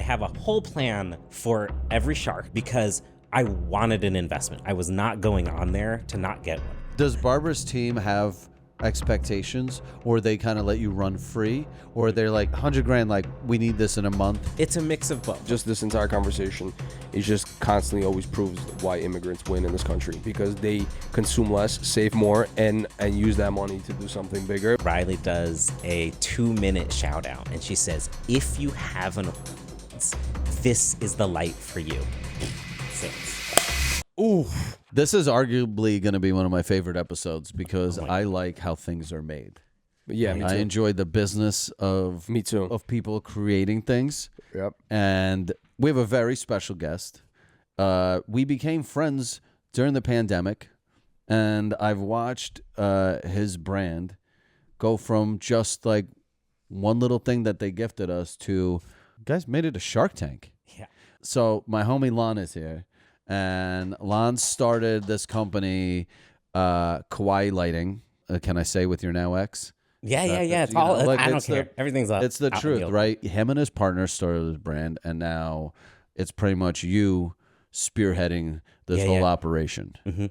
have a whole plan for every shark because I wanted an investment. I was not going on there to not get one. Does Barbara's team have expectations, or they kind of let you run free, or they're like 100 grand, like we need this in a month? It's a mix of both. Just this entire conversation is just constantly always proves why immigrants win in this country, because they consume less, save more, and use that money to do something bigger. Riley does a 2-minute shout out, and she says, if you have an audience, this is the light for you. Ooh, this is arguably going to be one of my favorite episodes because I like how things are made. Yeah, me too. I enjoy the business of Me too. of people creating things. Yep. And we have a very special guest. We became friends during the pandemic, and I've watched his brand go from just like one little thing that they gifted us to, you guys made it a Shark Tank. Yeah. So my homie Lan is here. And Lan started this company, Kawaii Lighting. Can I say with your now ex? Yeah. It's all. Like, I don't care. Everything's up. It's the out truth, in the right? Him and his partner started this brand, and now it's pretty much you spearheading this whole operation. Mm-hmm.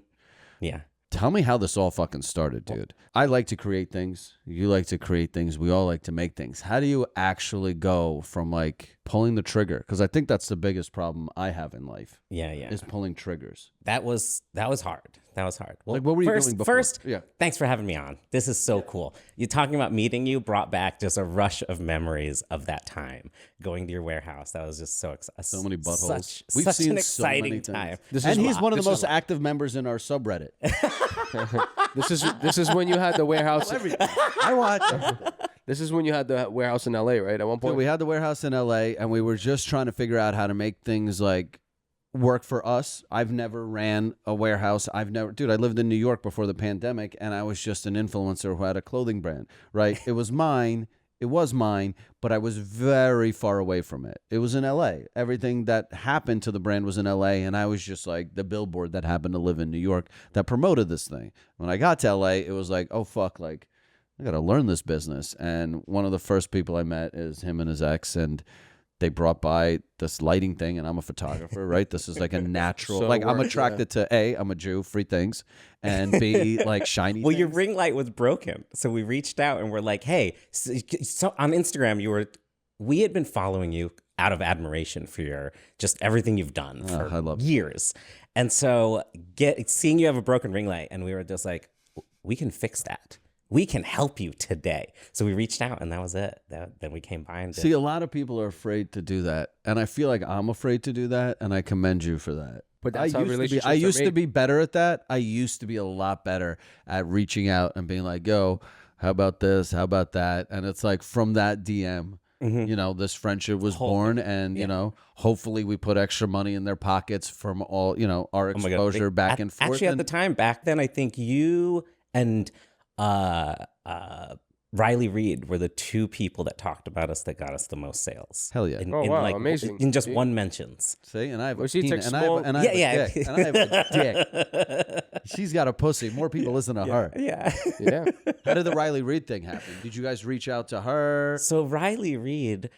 Yeah. Tell me how this all fucking started, dude. I like to create things. You like to create things. We all like to make things. How do you actually go from like pulling the trigger? Because I think that's the biggest problem I have in life. Yeah. Is pulling triggers. That was hard. That was hard. Well, Like, what were you doing before? First, Yeah. Thanks for having me on. This is so cool. You talking about meeting you brought back just a rush of memories of that time going to your warehouse. That was just so exciting. So many buttholes. Such an exciting time. And he's one of the most active members in our subreddit. This is when you had the warehouse. I watch. This is when you had the warehouse in LA, right? At one point, We had the warehouse in LA, and we were just trying to figure out how to make things like work for us. I've never ran a warehouse. I lived in New York before the pandemic, and I was just an influencer who had a clothing brand, right? It was mine, but I was very far away from it. It was in LA. Everything that happened to the brand was in LA, and I was just like the billboard that happened to live in New York that promoted this thing. When I got to LA, it was like, oh, fuck, like, I got to learn this business. And one of the first people I met is him and his ex, and they brought by this lighting thing, and I'm a photographer, right? This is like a natural, So I'm attracted to A, I'm a Jew, free things, and B, like shiny Well, things. your ring light was broken. So we reached out and we're like, hey, so on Instagram, we had been following you out of admiration for just everything you've done for years. And so seeing you have a broken ring light, and we were just like, we can fix that. We can help you today. So we reached out, and that was it. Then we came by and did. See, a lot of people are afraid to do that, and I feel like I'm afraid to do that, and I commend you for that. But that's how relationships I used are to made. be better at that. I used to be a lot better at reaching out and being like, yo, how about this? How about that? And it's like from that DM, this friendship was born, and, hopefully we put extra money in their pockets from all, our exposure back and forth. Actually, at the time, back then, I think you and Riley Reid were the two people that talked about us that got us the most sales. Hell yeah. Amazing. In just one mentions. See, and I have a she penis, takes and I have, small- and I have a dick, and I have a dick. She's got a pussy. More people listen to her. Yeah. Yeah. How did the Riley Reid thing happen? Did you guys reach out to her? So Riley Reid,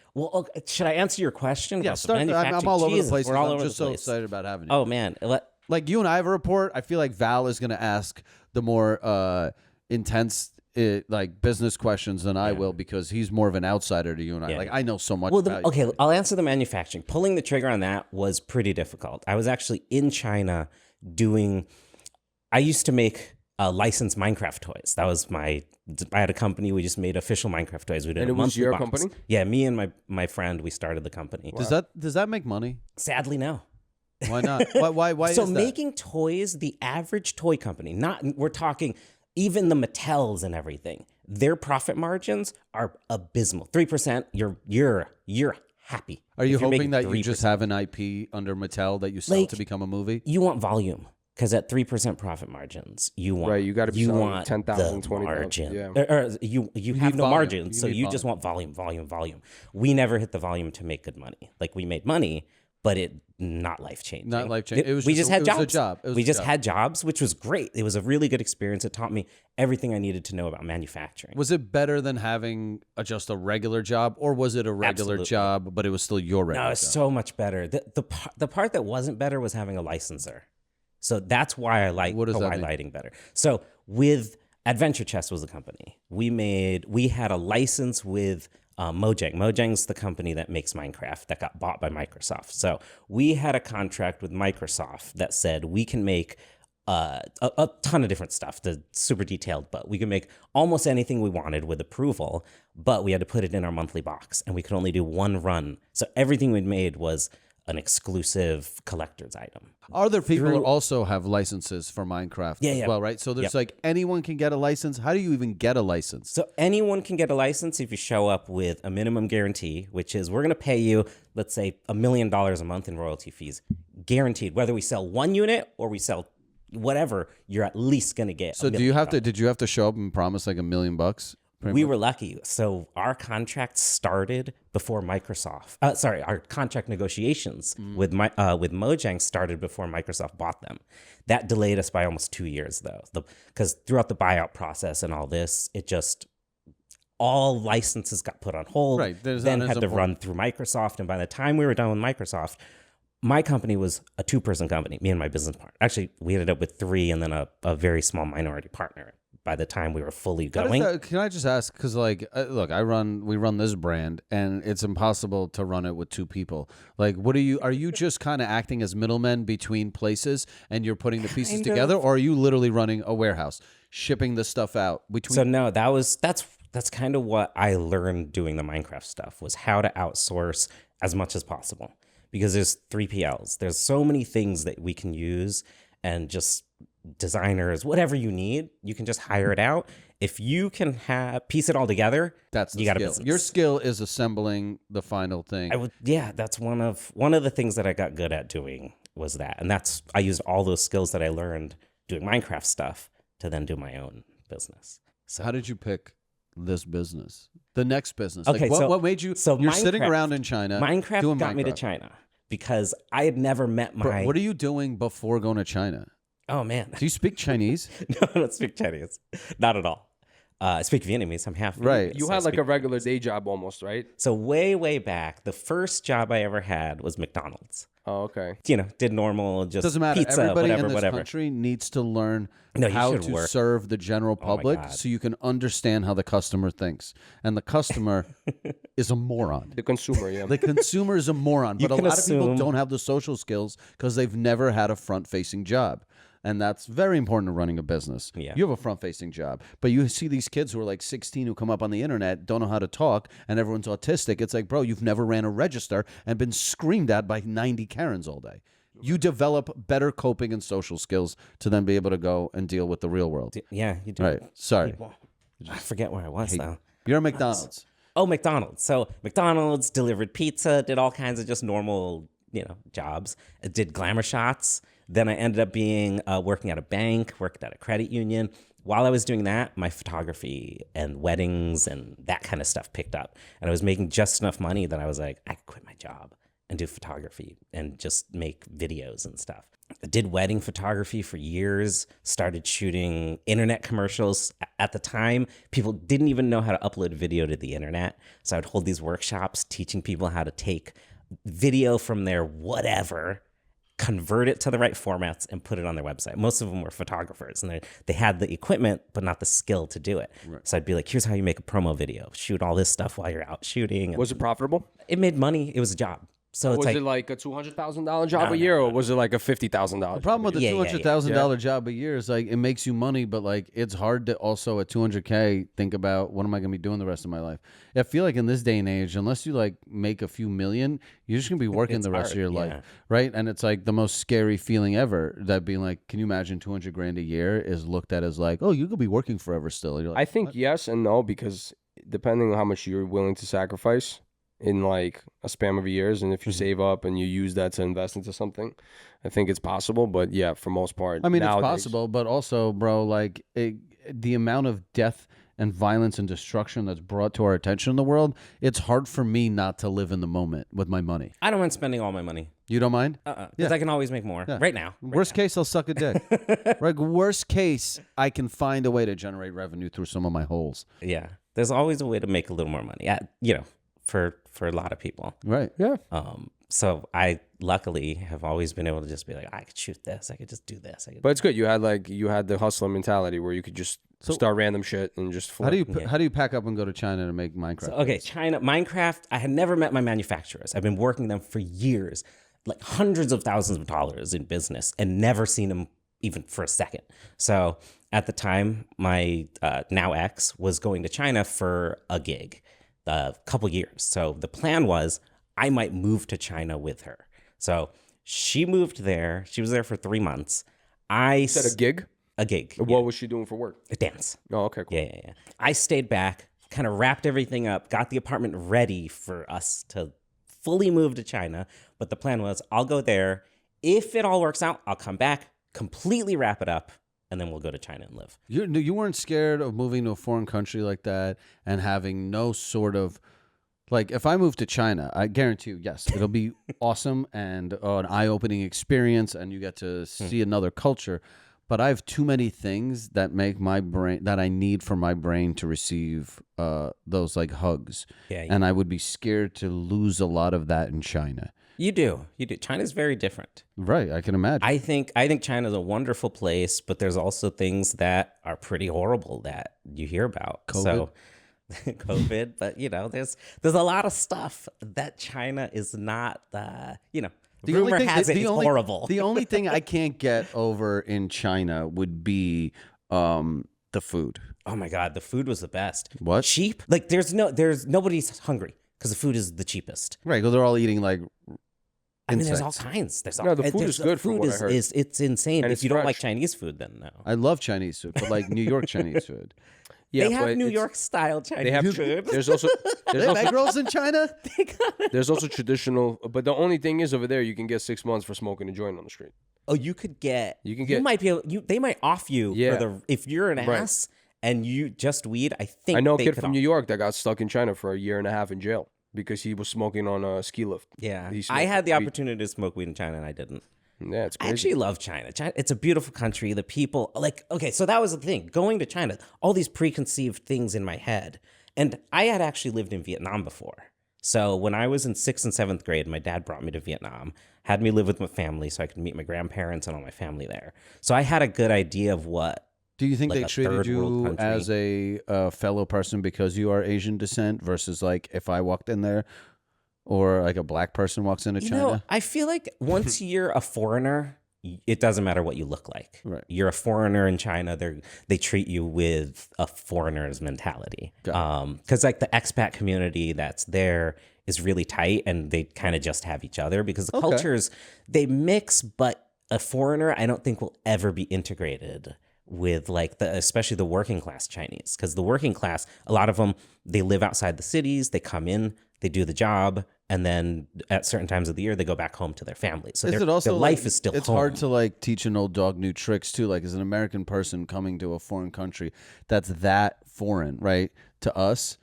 should I answer your question? Yeah, about the manufacturing? I'm all over Jesus, the place. We're all I'm over just the so place. excited about having you. Oh, man. Like you and I have a report. I feel like Val is going to ask the more intense business questions than I will, because he's more of an outsider to you and I. Yeah. I know so much about you. Okay, I'll answer the manufacturing. Pulling the trigger on that was pretty difficult. I was actually in China I used to make licensed Minecraft toys. That was I had a company. We just made official Minecraft toys. We did And a it was monthly your box. company? Yeah, me and my friend, we started the company. Does that make money? Sadly, no. Why not? Why So is that? making toys, the average toy company, we're talking even the Mattels and everything, their profit margins are abysmal. 3%, you're happy. Are you if you're hoping making that you 3%. just have an IP under Mattel that you sell to become a movie? You want volume, because at 3% profit margins, you want Right, you gotta be selling want 10,000, the 20,000, margin. yeah. Or you have need no volume. margins, You so need you just want volume. We never hit the volume to make good money. Like, we made money, but not life changing. Not life changing. It was we just had jobs. It was a job. We just had jobs, which was great. It was a really good experience. It taught me everything I needed to know about manufacturing. Was it better than having just a regular job, or was it a regular job, but it was still your regular job? No, it's so much better. The part that wasn't better was having a licensor. So that's why I like Kawaii Lighting better. So with Adventure Chest was the company. We had a license with Mojang. Mojang's the company that makes Minecraft that got bought by Microsoft. So we had a contract with Microsoft that said we can make a ton of different stuff, the super detailed, but we could make almost anything we wanted with approval, but we had to put it in our monthly box and we could only do one run. So everything we'd made was an exclusive collector's item. Other people also have licenses for Minecraft as well, right? So there's like anyone can get a license. How do you even get a license? So anyone can get a license if you show up with a minimum guarantee, which is we're going to pay you, let's say, $1 million a month in royalty fees, guaranteed. Whether we sell one unit or we sell whatever, you're at least going to get. So did you have to show up and promise like $1 million? We were lucky. So our contract started before Microsoft. Our contract negotiations with Mojang started before Microsoft bought them. That delayed us by almost 2 years, though, because throughout the buyout process and all this, all licenses got put on hold. Right. Then had to run through Microsoft, and by the time we were done with Microsoft, my company was a 2-person company. Me and my business partner. Actually, we ended up with 3, and then a very small minority partner. By the time we were fully going. Can I just ask? Because look, we run this brand, and it's impossible to run it with 2 people. Like, are you just kind of acting as middlemen between places, and you're putting the pieces together, or are you literally running a warehouse, shipping the stuff out between? So no, that's kind of what I learned doing the Minecraft stuff, was how to outsource as much as possible, because there's 3PLs. There's so many things that we can use, and just designers, whatever you need, you can just hire it out. If you can piece it all together, you got a business. Your skill is assembling the final thing. That's one of the things that I got good at doing was that, and I used all those skills that I learned doing Minecraft stuff to then do my own business. So how did you pick this business, the next business? Okay, what made you? So you're sitting around in China. Minecraft got me to China because I had never met my. What are you doing before going to China? Oh, man. Do you speak Chinese? No, I don't speak Chinese. Not at all. I speak Vietnamese. I'm half Vietnamese. Right. You had like a regular day job almost, right? So way, way back, the first job I ever had was McDonald's. Oh, okay. Did normal, just doesn't matter. Pizza, Everybody whatever, in this country needs to learn how to serve the general public so you can understand how the customer thinks. And the customer is a moron. The consumer, yeah. The consumer is a moron. But a lot of people don't have the social skills because they've never had a front-facing job. And that's very important to running a business. Yeah. You have a front-facing job. But you see these kids who are like 16 who come up on the internet, don't know how to talk, and everyone's autistic. It's like, bro, you've never ran a register and been screamed at by 90 Karens all day. You develop better coping and social skills to then be able to go and deal with the real world. Yeah, you do. Right. Sorry. I forget where I was, though. You're at McDonald's. Oh, McDonald's. So McDonald's delivered pizza, did all kinds of just normal, jobs. I did glamour shots. Then I ended up working at a bank, worked at a credit union. While I was doing that, my photography and weddings and that kind of stuff picked up. And I was making just enough money that I was like, I could quit my job and do photography and just make videos and stuff. I did wedding photography for years, started shooting internet commercials. At the time, people didn't even know how to upload video to the internet. So I would hold these workshops teaching people how to take video from their whatever, convert it to the right formats, and put it on their website. Most of them were photographers, and they had the equipment, but not the skill to do it. Right. So I'd be like, here's how you make a promo video. Shoot all this stuff while you're out shooting. Was it profitable? It made money. It was a job. So was it like a $200,000 job a year, or was it like a $50,000? The problem with the $200,000 job a year is like it makes you money, but like it's hard to also at $200K think about what am I going to be doing the rest of my life. I feel like in this day and age, unless you like make a few million, you're just going to be working the rest of your life, right? And it's like the most scary feeling ever. That being like, can you imagine $200,000 a year is looked at as like, oh, you could be working forever still. You're like, I think yes and no, because depending on how much you're willing to sacrifice in like a span of years, and if you save up and you use that to invest into something, I think it's possible. But yeah, for most part, I mean, nowadays, it's possible, but also, bro, like the amount of death and violence and destruction that's brought to our attention in the world, it's hard for me not to live in the moment with my money. I don't mind spending all my money. You don't mind? Because I can always make more. Right now. Worst case, I'll suck a dick. Right. Worst case, I can find a way to generate revenue through some of my holes. Yeah. There's always a way to make a little more money, for a lot of people. Right. Yeah. So I luckily have always been able to just be like, I could shoot this. I could just do this. But it's good. You had the hustler mentality where you could just start random shit and just flip. How do you pack up and go to China to make Minecraft? So, okay, China, Minecraft, I had never met my manufacturers. I've been working them for years, like hundreds of thousands of dollars in business, and never seen them even for a second. So at the time, my now ex was going to China for a gig a couple years. So the plan was I might move to China with her. So she moved there. She was there for 3 months. Is that a gig? A gig. What was she doing for work? A dance. Oh, okay, cool. Yeah. I stayed back, kind of wrapped everything up, got the apartment ready for us to fully move to China. But the plan was I'll go there. If it all works out, I'll come back, completely wrap it up, and then we'll go to China and live. You weren't scared of moving to a foreign country like that and having no sort of, like, if I move to China, I guarantee you, yes, it'll be awesome and an eye-opening experience, and you get to see another culture. But I have too many things that make my brain, that I need for my brain to receive those like hugs. Yeah. And I would be scared to lose a lot of that in China. You do. China's very different. Right, I can imagine. I think China's a wonderful place, but there's also things that are pretty horrible that you hear about. COVID. So COVID, but there's a lot of stuff that China is not rumor has it it's horrible. The only thing I can't get over in China would be the food. Oh my God, the food was the best. What? Cheap? Like there's nobody's hungry because the food is the cheapest. Right, because they're all eating like I mean, insects. there's all kinds. The food is good. From what I heard. It's insane. And if you don't like Chinese food, then no. I love Chinese food, but like New York Chinese food. Yeah, they have New York style Chinese food. There's also egg rolls in China. There's also traditional, but the only thing is over there you can get 6 months for smoking a joint on the street. Oh, you might be able. They might off you if you're an ass and you just weed. I know a kid from New York that got stuck in China for 1.5 years in jail because he was smoking on a ski lift. Yeah, I had the opportunity to smoke weed in China and I didn't. Yeah, it's crazy. I actually love China. It's a beautiful country. The people, so that was the thing. Going to China, all these preconceived things in my head. And I had actually lived in Vietnam before. So when I was in 6th and 7th grade, my dad brought me to Vietnam, had me live with my family so I could meet my grandparents and all my family there. So I had a good idea of what. Do you think they treated you as a fellow person because you are Asian descent versus like if I walked in there? Or like a black person walks into China? I feel like once you're a foreigner, it doesn't matter what you look like. Right. You're a foreigner in China. They treat you with a foreigner's mentality. Because like the expat community that's there is really tight and they kind of just have each other because the cultures, they mix, but a foreigner I don't think will ever be integrated with especially the working class Chinese. Because the working class, a lot of them, they live outside the cities, they come in, they do the job, and then at certain times of the year, they go back home to their families. So their life is still It's home. hard to teach an old dog new tricks too. Like as an American person coming to a foreign country, that's that foreign, right? To us,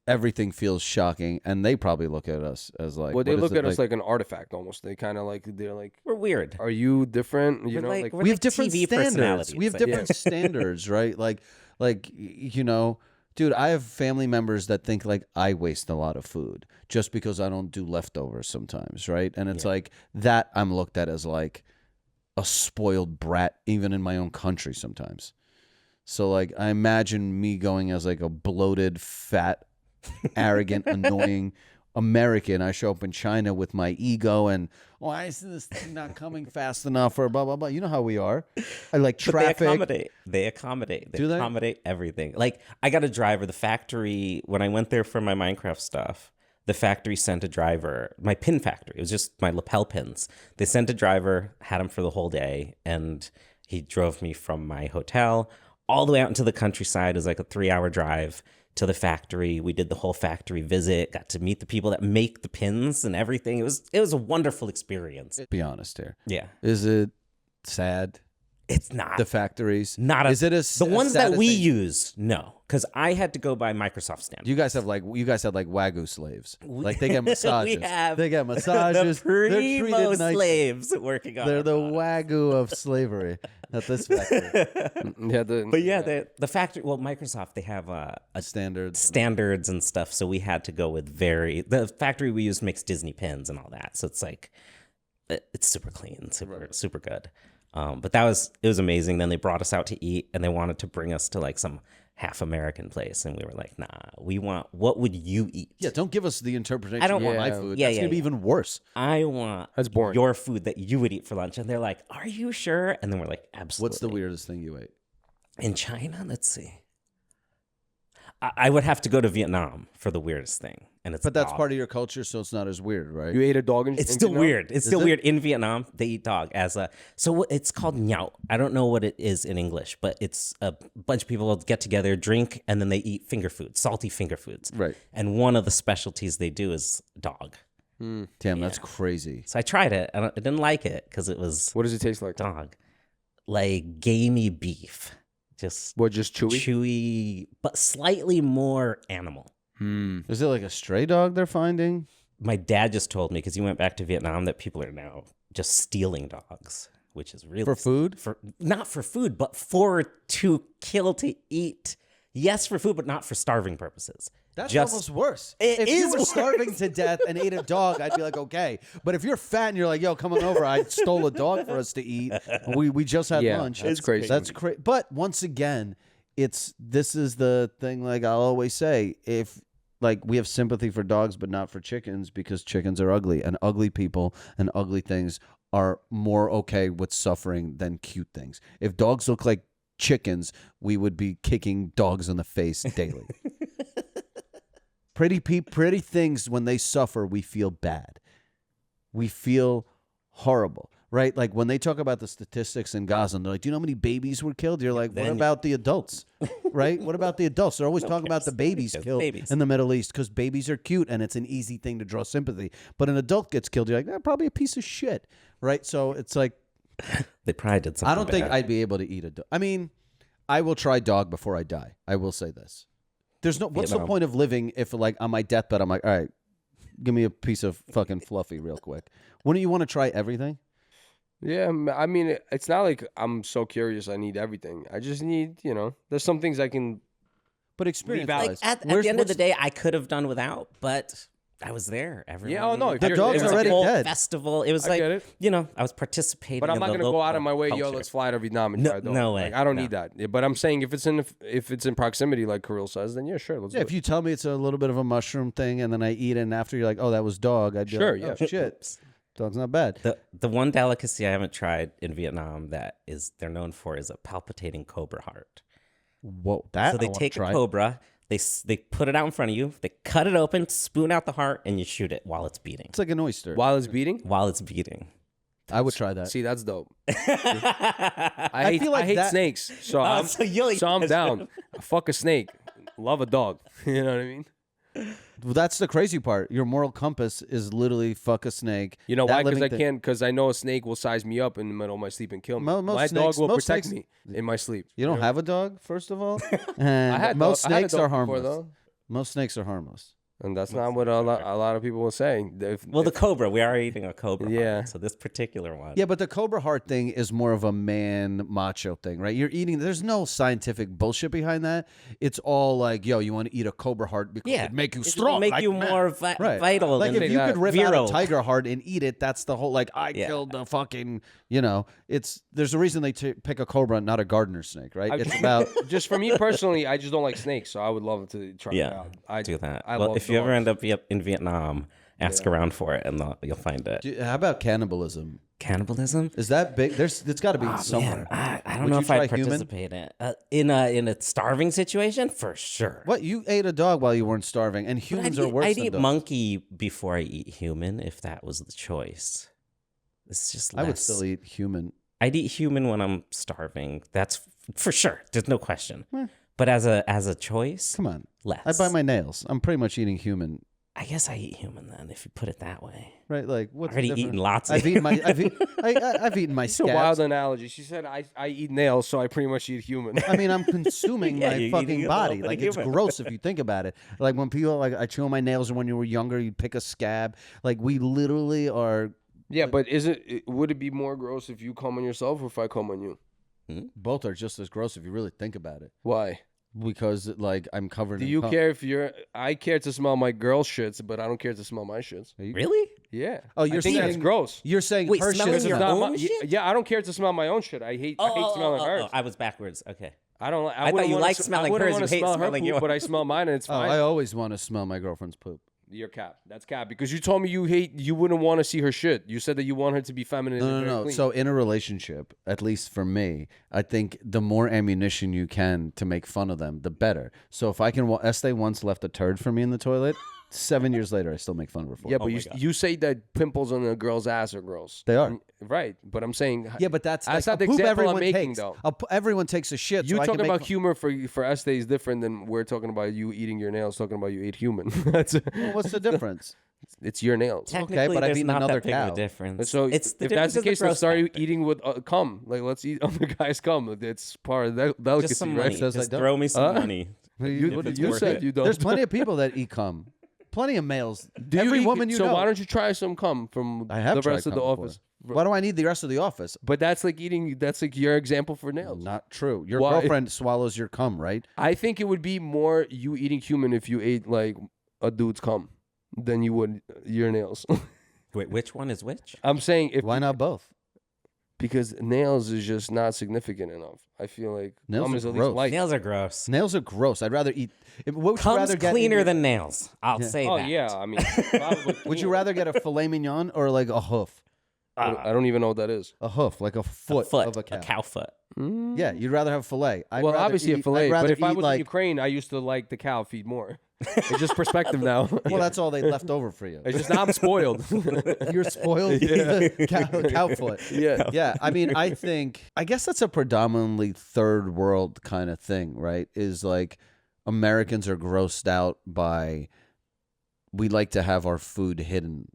everything feels shocking, and they probably look at us as like. Well, they look at us like an artifact almost. They kind of they're like, we're weird. Are you different? We have different TV standards. We have different standards, right? Dude, I have family members that think like I waste a lot of food just because I don't do leftovers sometimes, right? And it's like that I'm looked at as like a spoiled brat even in my own country sometimes. So like I imagine me going as like a bloated, fat, arrogant, annoying American. I show up in China with my ego and why is this thing not coming fast enough or blah blah blah. You know how we are. I like traffic. They accommodate. Do they? Accommodate everything. Like I got a driver. The factory when I went there for my Minecraft stuff, the factory sent a driver. My pin factory. It was just my lapel pins. They sent a driver, had him for the whole day, and he drove me from my hotel all the way out into the countryside. It was like a 3-hour drive to the factory. We did the whole factory visit, got to meet the people that make the pins and everything. It was a wonderful experience. Be honest here. Yeah. Is it sad? It's not. The factories. Not Is it the ones that we use? No, because I had to go by Microsoft standards. You guys have like Wagyu slaves. Like they get massages. They get massages. The primo slaves working on. They're the Wagyu of slavery at this factory. The factory. Well, Microsoft, they have standards and stuff. So we had to go with the factory we use makes Disney pins and all that. So it's like it's super clean, super good. But it was amazing. Then they brought us out to eat, and they wanted to bring us to like some half American place, and we were like, nah, we want, what would you eat? Yeah, don't give us the interpretation of my food. Yeah, That's gonna be even worse. I want That's boring. Your food that you would eat for lunch. And they're like, are you sure? And then we're like, absolutely. What's the weirdest thing you ate? In China? Let's see. I would have to go to Vietnam for the weirdest thing. But that's part of your culture, so it's not as weird, right? You ate a dog in It's still Vietnam? weird. It's still weird. In Vietnam, they eat dog so it's called nhậu. I don't know what it is in English, but it's a bunch of people get together, drink, and then they eat finger foods, salty finger foods. Right. And one of the specialties they do is dog. Damn, that's crazy. So I tried it, and I didn't like it because it was... What does it taste like? Dog. Like gamey beef. Just chewy? Chewy, but slightly more animal. Is it like a stray dog they're finding? My dad just told me, because he went back to Vietnam, that people are now just stealing dogs, which is really... For food? Not for food, but to kill, to eat. Yes, for food, but not for starving purposes. That's almost worse. If you were starving to death and ate a dog, I'd be like, okay. But if you're fat and you're like, yo, come on over, I stole a dog for us to eat. We just had lunch. That's crazy. That's crazy. But once again, this is the thing, like I'll always say, if like we have sympathy for dogs but not for chickens, because chickens are ugly, and ugly people and ugly things are more okay with suffering than cute things. If dogs look like chickens, we would be kicking dogs in the face daily. Pretty things, when they suffer, we feel bad. We feel horrible, right? Like when they talk about the statistics in Gaza, and they're like, do you know how many babies were killed? You're like, what about the adults, right? What about the adults? They're always talking about the babies killed in the Middle East because babies are cute and it's an easy thing to draw sympathy. But an adult gets killed, you're like, probably a piece of shit, right? So it's like... They probably did something I don't think I'd be able to eat a dog. I mean, I will try dog before I die. I will say this. What's the point of living if, like, on my deathbed, I'm like, all right, give me a piece of fucking fluffy real quick. Wouldn't you want to try everything? Yeah, I mean, it's not like I'm so curious I need everything. I just need, there's some things I can... But experience... Like, at the end of the day, I could have done without, but... I was there. No. The dog's already dead. Festival. It was I was participating. But I'm not going to go out of my way. Culture. Yo, let's fly to Vietnam and try a dog. No way. Like, I don't need that. Yeah, but I'm saying if it's in proximity, like Kirill says, then yeah, sure, let's do it. If you tell me it's a little bit of a mushroom thing, and then I eat it, and after you're like, oh, that was dog, I'd be like, oh, shit, dog's not bad. The one delicacy I haven't tried in Vietnam that they're known for is a palpitating cobra heart. Whoa, so they take a cobra. They put it out in front of you. They cut it open, spoon out the heart, and you shoot it while it's beating. It's like an oyster. While it's beating? While it's beating. I would try that. See, that's dope. I hate snakes, so I'm down. I fuck a snake. Love a dog. You know what I mean? Well, that's the crazy part. Your moral compass is literally fuck a snake. You know why? Because I know a snake will size me up in the middle of my sleep and kill me. My dog will protect me in my sleep. You don't have a dog, first of all? And most snakes are harmless. Most snakes are harmless. And that's not what a lot of people will say. The cobra, we are eating a cobra heart, so this particular one. Yeah, but the cobra heart thing is more of a man macho thing, right? You're eating, there's no scientific bullshit behind that. It's all like, yo, you want to eat a cobra heart because it'd make you strong. Make you more vital. Like if you could rip out a tiger heart and eat it, that's the whole, like, I killed the fucking, there's a reason they pick a cobra, not a gardener snake, right? It's about... Just for me personally, I just don't like snakes, so I would love to try it out. I do that. If you ever end up in Vietnam, ask around for it, and you'll find it. How about cannibalism? Cannibalism? Is that big? It's got to be somewhere. Man, I don't know if I'd participate in a starving situation for sure. What, you ate a dog while you weren't starving, and humans are worse than dogs. I'd eat monkey before I eat human if that was the choice. It's just less. I would still eat human. I'd eat human when I'm starving. That's for sure. There's no question. But as a choice, come on, less. I bite my nails. I'm pretty much eating human I guess I eat human then, if you put it that way. Right, like what's I've already the difference? eaten lots of I've eaten my I've eaten my It's a scabs. wild analogy. She said, I eat nails, so I pretty much eat human. I mean, I'm consuming Yeah, my you're fucking eating a body. little Like, bit it's human. gross if you think about it. Like, when people, like, I chew on my nails, or when you were younger, you'd pick a scab. Like, we literally are... Yeah, but would it be more gross if you come on yourself or if I come on you? Both are just as gross if you really think about it. Why? Because, like, I'm covered Do in you cum. care if I care to smell my girl's shits, but I don't care to smell my shits. Really? Yeah. Oh, you're I think that's saying- gross. You're saying Wait, her smelling shit is your not... own yeah, shit? yeah, I don't care to smell my own shit. I hate smelling hers. I was backwards. Okay. I don't. I thought wouldn't you wanna liked s- smelling I wouldn't hers, wanna you hate smell her smelling poop, yours. but I smell mine and it's Oh, fine. I always want to smell my girlfriend's poop. You're cap. That's cap. Because you told me you wouldn't want to see her shit. You said that you want her to be feminine. and very No. clean. So in a relationship, at least for me, I think the more ammunition you can to make fun of them, the better. So if I can, Estee once left a turd for me in the toilet. 7 years later, I still make fun of her for yeah, it. but you say that pimples on a girl's ass are gross. They are. Right, but I'm saying Yeah, but that's not like the a poop example I'm everyone making takes. though. Everyone takes a shit. You so I can talking about make... humor for Estee is different than we're talking about you eating your nails. Talking about you ate human. That's Well, what's the difference? it's your nails. Technically, but I've there's eaten not another that big of cow. a difference. So it's the if that's the difference is case, let's gross start factor. eating with cum. Like let's eat other guys' cum. It's part of that delicacy, Just some right? money. Says I Just don't. throw me some money. You, it's you worth said it. you don't. There's plenty of people that eat cum. Plenty of males. Do you Every eat- woman you so know. why don't you try some cum from I have the tried rest of the cum before. office? Why do I need the rest of the office? But that's like eating. That's like your example for nails. Not true. Your Why? girlfriend swallows your cum, right? I think it would be more you eating human if you ate like a dude's cum than you would your nails. Wait, which one is which? I'm saying if Why not both? because nails is just not significant enough. I feel like Nails cum are is at gross. least light. Nails are gross. Nails are gross. I'd rather eat. What would you Cum's rather get? cleaner than nails. I'll Yeah. say Oh that. yeah, I mean, probably Would you cleaner. rather get a filet mignon or like a hoof? I don't even know what that is. A hoof, like a foot, of a cow. foot. Yeah, you'd rather have filet. Well, obviously a fillet, I'd rather but if I eat was like, in Ukraine, I used to like the cow feed more. It's just perspective now. well, that's all they left over for you. It's just now I'm spoiled. You're spoiled. Cow foot. Yeah. Yeah, I mean, I guess that's a predominantly third world kind of thing, right? Is like Americans are grossed out by we like to have our food hidden,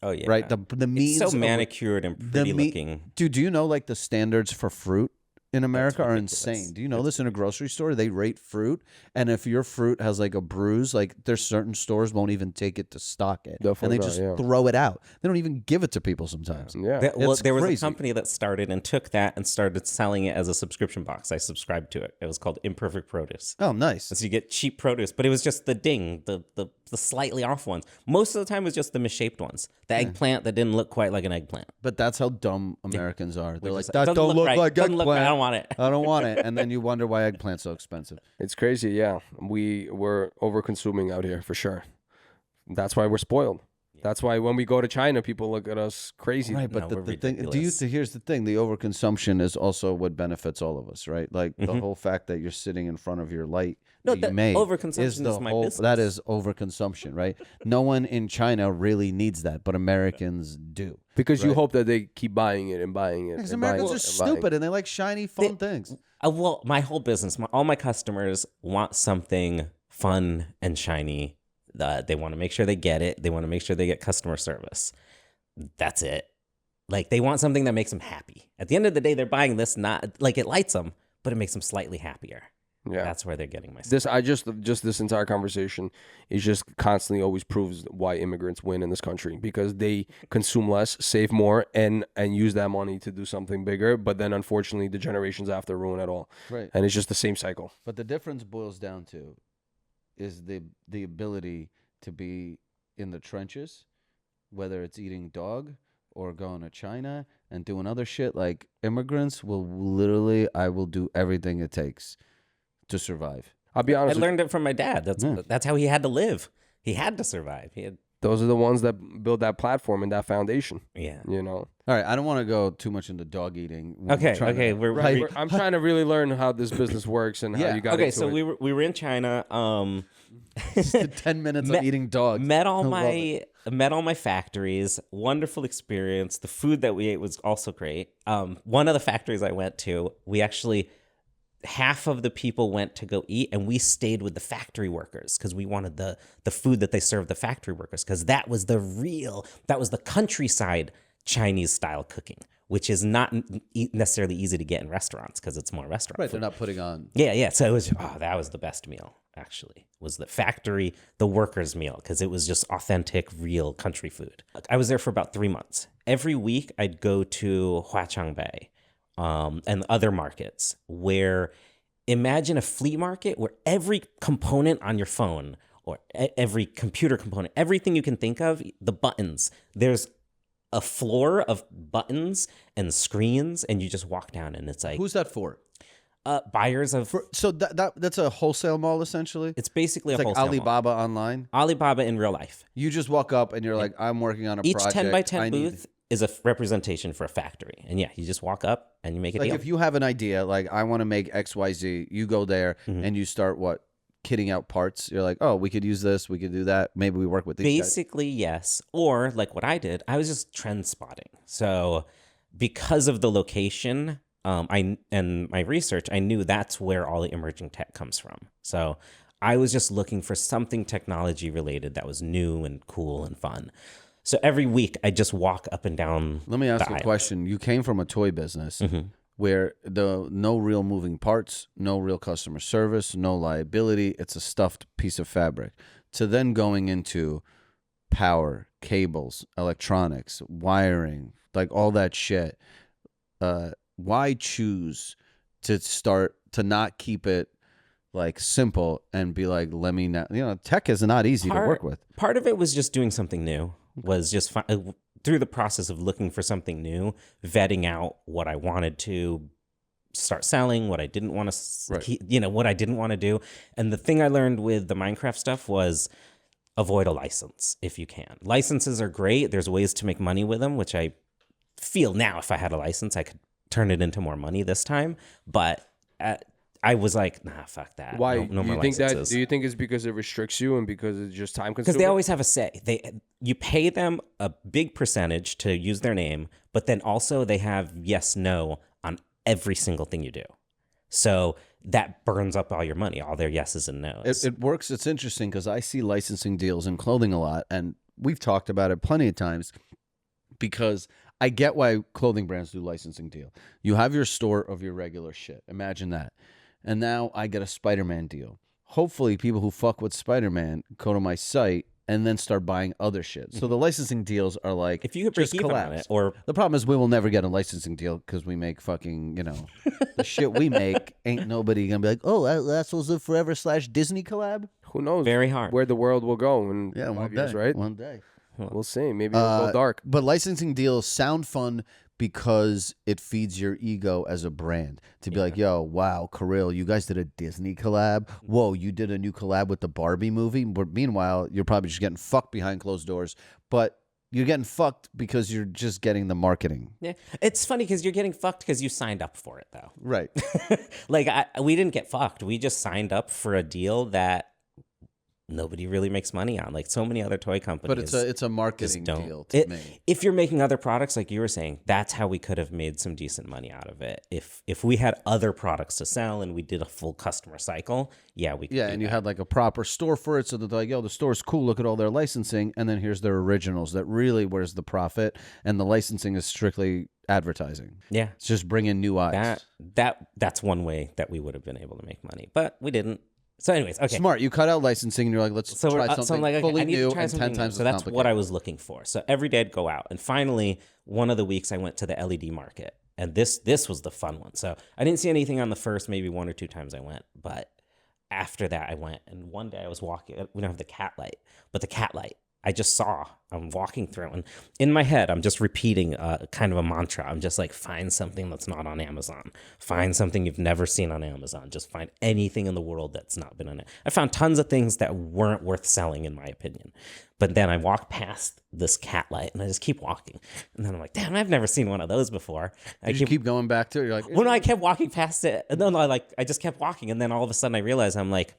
Oh yeah. right? The means It's so of- manicured and pretty looking. Dude, do you know like the standards for fruit in America are ridiculous. insane? Do you know this in a grocery store? They rate fruit, and if your fruit has like a bruise, like there's certain stores won't even take it to stock it, Definitely and they not, just yeah. throw it out. They don't even give it to people sometimes. Yeah. There was crazy. a company that started and took that and started selling it as a subscription box. I subscribed to it. It was called Imperfect Produce. Oh, nice. So you get cheap produce, but it was just the slightly off ones. Most of the time it was just the misshaped ones. The eggplant that didn't look quite like an eggplant. But that's how dumb Americans are. They're like, Just- that doesn't don't look right. like Doesn't eggplant. look right. I don't want it. I don't want it. And then you wonder why eggplant's so expensive. It's crazy, yeah. We're over consuming out here for sure. That's why we're spoiled. That's why when we go to China, people look at us crazy. Right, but No, we're the thing, ridiculous. here's the thing: the overconsumption is also what benefits all of us, right? Like Mm-hmm. the whole fact that you're sitting in front of your light No, that you that made overconsumption is the is my whole. business. That is overconsumption, right? No one in China really needs that, but Americans do. Because you Right. hope that they keep buying it and buying it. Because and buying Americans are it and buying it. stupid and they like shiny, fun things. Well, my whole business, all my customers want something fun and shiny. They want to make sure they get it. They want to make sure they get customer service. That's it. Like they want something that makes them happy. At the end of the day, they're buying this not like it lights them, but it makes them slightly happier. Yeah. That's where they're getting my stuff. This just this entire conversation is just constantly always proves why immigrants win in this country because they consume less, save more, and use that money to do something bigger. But then unfortunately, the generations after ruin it all, Right. and it's just the same cycle. But the difference boils down to is the ability to be in the trenches, whether it's eating dog or going to China and doing other shit. Like immigrants will literally, I will do everything it takes to survive. I'll be I honest. learned it from my dad. That's how he had to live. He had to survive. Those are the ones that build that platform and that foundation. Yeah. You know. All right, I don't want to go too much into dog eating. We're Okay. trying to- We're Right. I'm trying to really learn how this business works and how Yeah. you got okay. into So it. we were in China. 10 minutes of eating dogs. Met all I love my factories. Wonderful experience. The food that we ate was also great. One of the factories I went to, we actually half of the people went to go eat, and we stayed with the factory workers because we wanted the food that they served the factory workers, because that was the countryside Chinese style cooking, which is not necessarily easy to get in restaurants because it's more restaurant Right, food. they're not putting on. Yeah. So that was the best meal, actually, was the factory, the workers' meal, because it was just authentic, real country food. I was there for about 3 months. Every week, I'd go to Huaqiangbei and other markets where, imagine a flea market where every component on your phone or every computer component, everything you can think of, the buttons, there's a floor of buttons and screens, and you just walk down, and it's like, Who's that for? Buyers of. So that's a wholesale mall essentially. It's basically It's a like wholesale mall. Alibaba online. Alibaba in real life. You just walk up and you're like, I'm working on a Each project. 10 by 10 booth is a representation for a factory, and you just walk up and you make a Like deal. if you have an idea, like I want to make XYZ, you go there Mm-hmm. and you start kitting out parts. You're like, oh, we could use this, we could do that. Maybe we work with these guys. Basically, yes. Or like what I did, I was just trend spotting. So because of the location, and my research, I knew that's where all the emerging tech comes from. So I was just looking for something technology related that was new and cool and fun. So every week I just walk up and down. Let me ask the you a aisle. question. You came from a toy business where no real moving parts, no real customer service, no liability. It's a stuffed piece of fabric. To then going into power, cables, electronics, wiring, like all that shit. Why choose to start to not keep it like simple and be like, let me now, tech is not easy to work with. Part of it was just doing something new, was just through the process of looking for something new, vetting out what I wanted to start selling, what I didn't want to, what I didn't want to do. And the thing I learned with the Minecraft stuff was avoid a license if you can. Licenses are great. There's ways to make money with them, which I feel now if I had a license, I could turn it into more money this time. But I was like, nah, fuck that. Why? No more you think licenses. do you think it's because it restricts you and because it's just time consuming? Because they always have a say. You pay them a big percentage to use their name, but then also they have yes, no on every single thing you do. So that burns up all your money, all their yeses and nos. It works. It's interesting because I see licensing deals in clothing a lot, and we've talked about it plenty of times because I get why clothing brands do licensing deal. You have your store of your regular shit. Imagine that. And now I get a Spider-Man deal. Hopefully people who fuck with Spider-Man go to my site and then start buying other shit. So the licensing deals are like, if you could break just even on collapse. it, or The problem is we will never get a licensing deal because we make fucking, the shit we make ain't nobody going to be like, oh, that's was a Forever / Disney collab? Who knows? very hard. Where the world will go in Yeah, 5 one years, day. right? One day. We'll see. Maybe it'll go dark. But licensing deals sound fun because it feeds your ego as a brand to be like, yo, wow, Kirill, you guys did a Disney collab. Whoa, you did a new collab with the Barbie movie. But meanwhile, you're probably just getting fucked behind closed doors. But you're getting fucked because you're just getting the marketing. Yeah, it's funny because you're getting fucked because you signed up for it, though. Right. Like we didn't get fucked. We just signed up for a deal that nobody really makes money on, like so many other toy companies. But it's a marketing don't. deal to me. If you're making other products, like you were saying, that's how we could have made some decent money out of it. If we had other products to sell and we did a full customer cycle, yeah, we could. Yeah, do and you that. had like a proper store for it, so that they're like, yo, the store's cool. Look at all their licensing, and then here's their originals. That really where's the profit, and the licensing is strictly advertising. Yeah, It's just bringing new eyes. that's one way that we would have been able to make money, but we didn't. So, anyways, okay. Smart. You cut out licensing, and you're like, let's So try we're, something so I'm like, okay, fully I need new to try and 10 something new. times So as that's what I complicated. was looking for. So every day I'd go out, and finally, one of the weeks I went to the LED market, and this was the fun one. So I didn't see anything on the first, maybe 1 or 2 times I went, but after that I went, and one day I was walking. We don't have the cat light, but the cat light I just saw. I'm walking through, and in my head, I'm just repeating kind of a mantra. I'm just like, find something that's not on Amazon. Find something you've never seen on Amazon. Just find anything in the world that's not been on it. I found tons of things that weren't worth selling, in my opinion. But then I walk past this cat light, and I just keep walking. And then I'm like, damn, I've never seen one of those before. Did you keep going back to it? You're like, Well, no, I kept walking past it. And then I just kept walking. And then all of a sudden I realized, I'm like,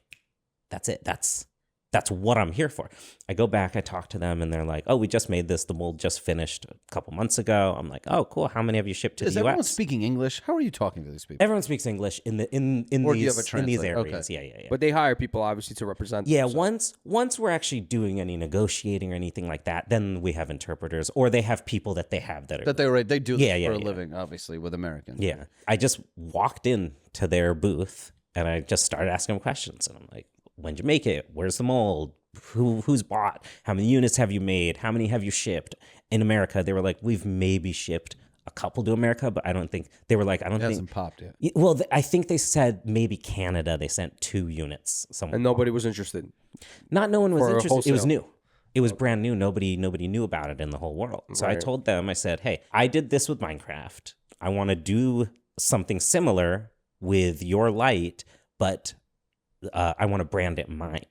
that's it. That's that's what I'm here for. I go back, I talk to them, and they're like, "Oh, we just made this. The mold just finished a couple months ago." I'm like, "Oh, cool. How many have you shipped to Is the everyone U.S.?" speaking English? How are you talking to these people? Everyone speaks English in Or do you have a these translator? areas. Okay. Yeah. But they hire people obviously to represent. Yeah, them, so. once we're actually doing any negotiating or anything like that, then we have interpreters, or they have people that they have that are They do this Yeah, for a yeah. living, obviously, with Americans. Yeah. I just walked in to their booth and I just started asking them questions. And I'm like, when'd you make it? Where's the mold? Who's bought? How many units have you made? How many have you shipped? In America, they were like, we've maybe shipped a couple to America, but I don't think they were like, I don't It think hasn't popped yet. Well, I think they said maybe Canada. They sent 2 units. Somewhere. And nobody was interested. Not no one was For interested. It was wholesale. new. It was brand new. Nobody knew about it in the whole world. So I Right. told them, I said, hey, I did this with Minecraft. I want to do something similar with your light, but I want to brand it mine.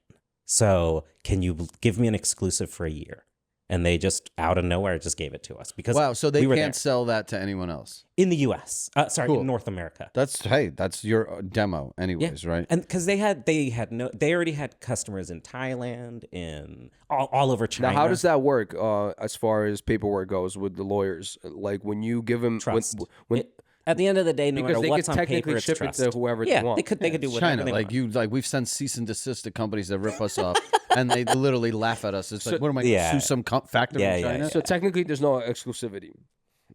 So can you give me an exclusive for a year? And they just out of nowhere just gave it to us because Wow, so they we were can't there. sell that to anyone else. In the U.S. Sorry, Cool. in North America. That's your demo, anyways, right? And because they already had customers in Thailand, in all over China. Now, how does that work as far as paperwork goes with the lawyers? Like when you give them Trust? when At the end of the day, no because matter they what's could on technically paper, it's ship trust. it to whoever Yeah, they want. they could do whatever China, they like want. we've sent cease and desist to companies that rip us off, and they literally laugh at us. It's like, what am I going to Yeah. sue some factory in China? So technically, there's no exclusivity.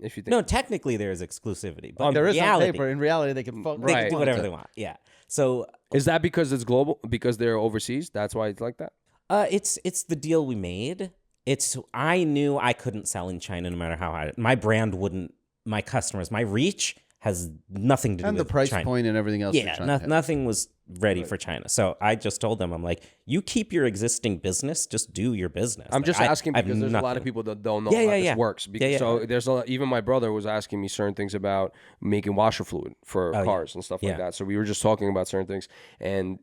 If you think No, technically there is exclusivity, but There in is on reality, paper. In reality, they can fuck they Right. can do whatever they want. Yeah. So is that because it's global? Because they're overseas? That's why it's like that. it's the deal we made. I knew I couldn't sell in China no matter how hard. My brand wouldn't. My customers, my reach has nothing to do And with the price China. point and everything else. Yeah, for China. nothing was ready for China. So I just told them, I'm like, you keep your existing business, just do your business. I'm Like, just asking I have because there's a lot nothing. of people that don't know Yeah, how yeah. this works. Because, Yeah. So there's even my brother was asking me certain things about making washer fluid for cars and stuff like Yeah. that. So we were just talking about certain things, and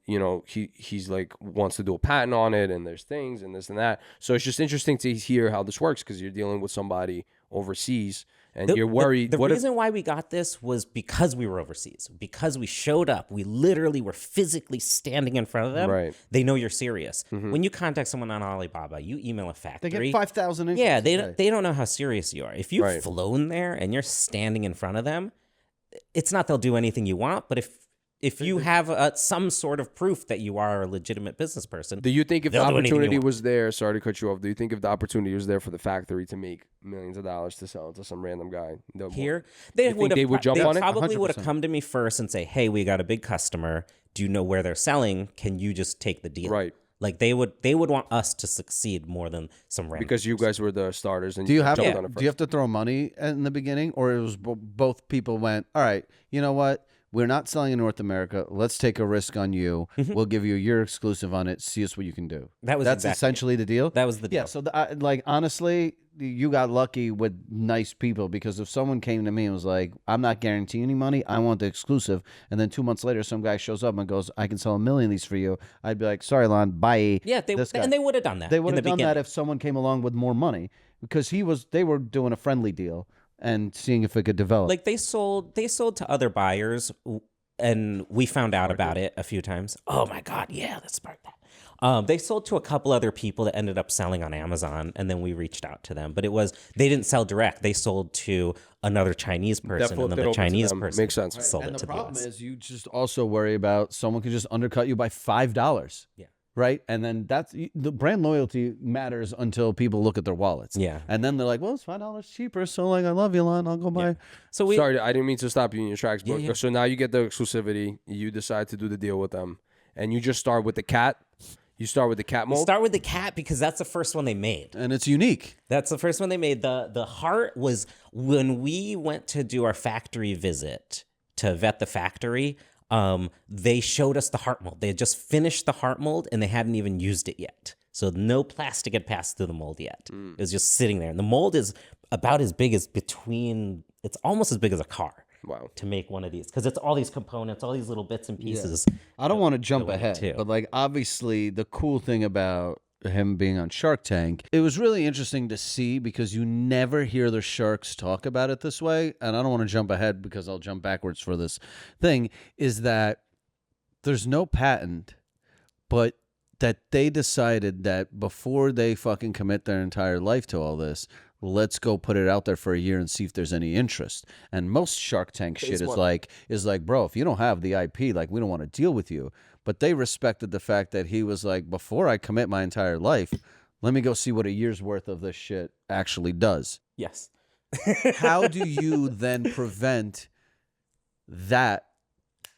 he's like wants to do a patent on it, and there's things and this and that. So it's just interesting to hear how this works because you're dealing with somebody overseas. And you're worried. The what reason why we got this was because we were overseas. Because we showed up. We literally were physically standing in front of them. Right. They know you're serious. When you contact someone on Alibaba, you email a They factory. get 5,000. Yeah, they don't know how serious you are. If you've Right. flown there and you're standing in front of them, it's not they'll do anything you want, but if you have some sort of proof that you are a legitimate business person, Do you think if the They'll do anything you opportunity want. was there, sorry to cut you off, do you think if the opportunity was there for the factory to make millions of dollars to sell it to some random guy here, You think they would jump on it? probably would have 100%. come to me first and say, "Hey, we got a big customer. Do you know where they're selling? Can you just take the deal?" Right. Like they would want us to succeed more than some random. because you guys were the starters and Do you have jumped to, on it first? do you have to throw money in the beginning, or it was both people went, all right, you know what? We're not selling in North America. Let's take a risk on you. We'll give you your exclusive on it. See us what you can do. That's exactly essentially the deal. That was the deal. Yeah. So like honestly, you got lucky with nice people because if someone came to me and was like, I'm not guaranteeing any money, I want the exclusive, and then 2 months later some guy shows up and goes, I can sell 1 million of these for you, I'd be like, sorry, Lon, bye. Yeah, This guy. and they would have done that. They would in have the done that beginning. if someone came along with more money because they were doing a friendly deal and seeing if it could develop. Like they sold to other buyers, and we found out about it a few times. Oh my god, yeah, let's spark that. They sold to a couple other people that ended up selling on Amazon, and then we reached out to them. But they didn't sell direct. They sold to another Chinese person, flipped and it then over the to Chinese them. person Makes sense. sold and it the to the problem US. is you just also worry about someone could just undercut you by $5. Yeah. Right. And then the brand loyalty matters until people look at their wallets. Yeah. And then they're like, well, it's $5 cheaper. So like, I love you, Lon. I'll go buy. So we Sorry, I didn't mean to stop you in your tracks. But Yeah. so now you get the exclusivity. You decide to do the deal with them, and you just start with the cat. You start with the cat mold. start with the cat because that's the first one they made. And it's unique. That's the first one they made. The heart was when we went to do our factory visit to vet the factory. They showed us the heart mold. They had just finished the heart mold and they hadn't even used it yet. So no plastic had passed through the mold yet. It was just sitting there. And the mold is about as big as it's almost as big as a car. Wow. To make one of these because it's all these components, all these little bits and pieces. I don't want to jump went ahead, too. but like obviously the cool thing about him being on Shark Tank, it was really interesting to see because you never hear the sharks talk about it this way. And I don't want to jump ahead because I'll jump backwards for this thing, is that there's no patent, but that they decided that before they fucking commit their entire life to all this, let's go put it out there for a year and see if there's any interest. And most Shark Tank shit is like, bro, if you don't have the IP, like, we don't want to deal with you. But they respected the fact that he was like, before I commit my entire life, let me go see what a year's worth of this shit actually does. Yes. How do you then prevent that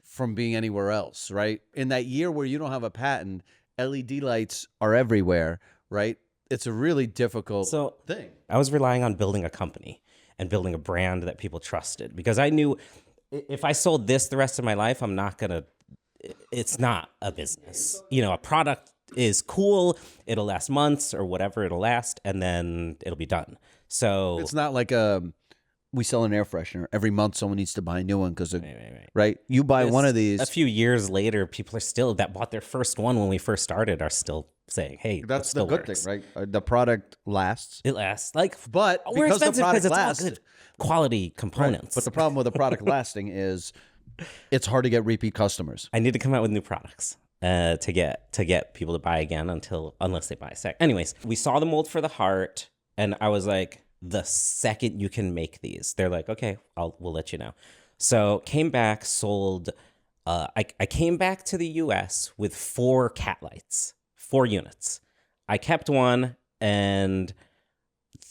from being anywhere else, right? In that year where you don't have a patent, LED lights are everywhere, right? It's a really difficult thing. I was relying on building a company and building a brand that people trusted, because I knew if I sold this the rest of my life, it's not a business. You know, a product is cool. It'll last months or whatever it'll last, and then it'll be done. So it's not like we sell an air freshener. Every month someone needs to buy a new one because right? You buy one of these. A few years later, people are still that bought their first one when we first started are still saying, "Hey, that's the good thing, right? The product lasts. It lasts. But we're because expensive because it's lasts, all good quality components. Right. But the problem with the product lasting is it's hard to get repeat customers. I need to come out with new products to get people to buy again unless they buy a sec. Anyways, we saw the mold for the heart, and I was like, the second you can make these, they're like, okay, we'll let you know. So came back, sold. I came back to the U.S. with 4 cat lights, 4 units. I kept one, and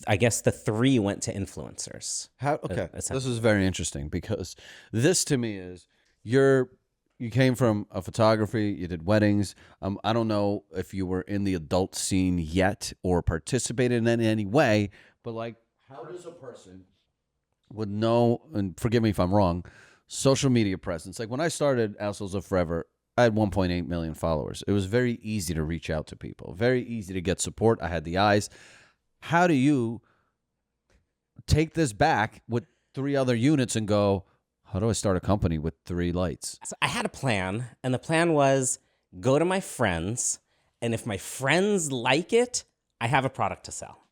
I guess the 3 went to influencers. Okay, this is very interesting, because this to me is you came from a photography, you did weddings. I don't know if you were in the adult scene yet or participated in any way, but like, how does a person would know, and forgive me if I'm wrong, social media presence? Like when I started Assholes of Forever, I had 1.8 million followers. It was very easy to reach out to people, very easy to get support. I had the eyes. How do you take this back with 3 other units and go, how do I start a company with 3 lights? So I had a plan, and the plan was go to my friends, and if my friends like it, I have a product to sell.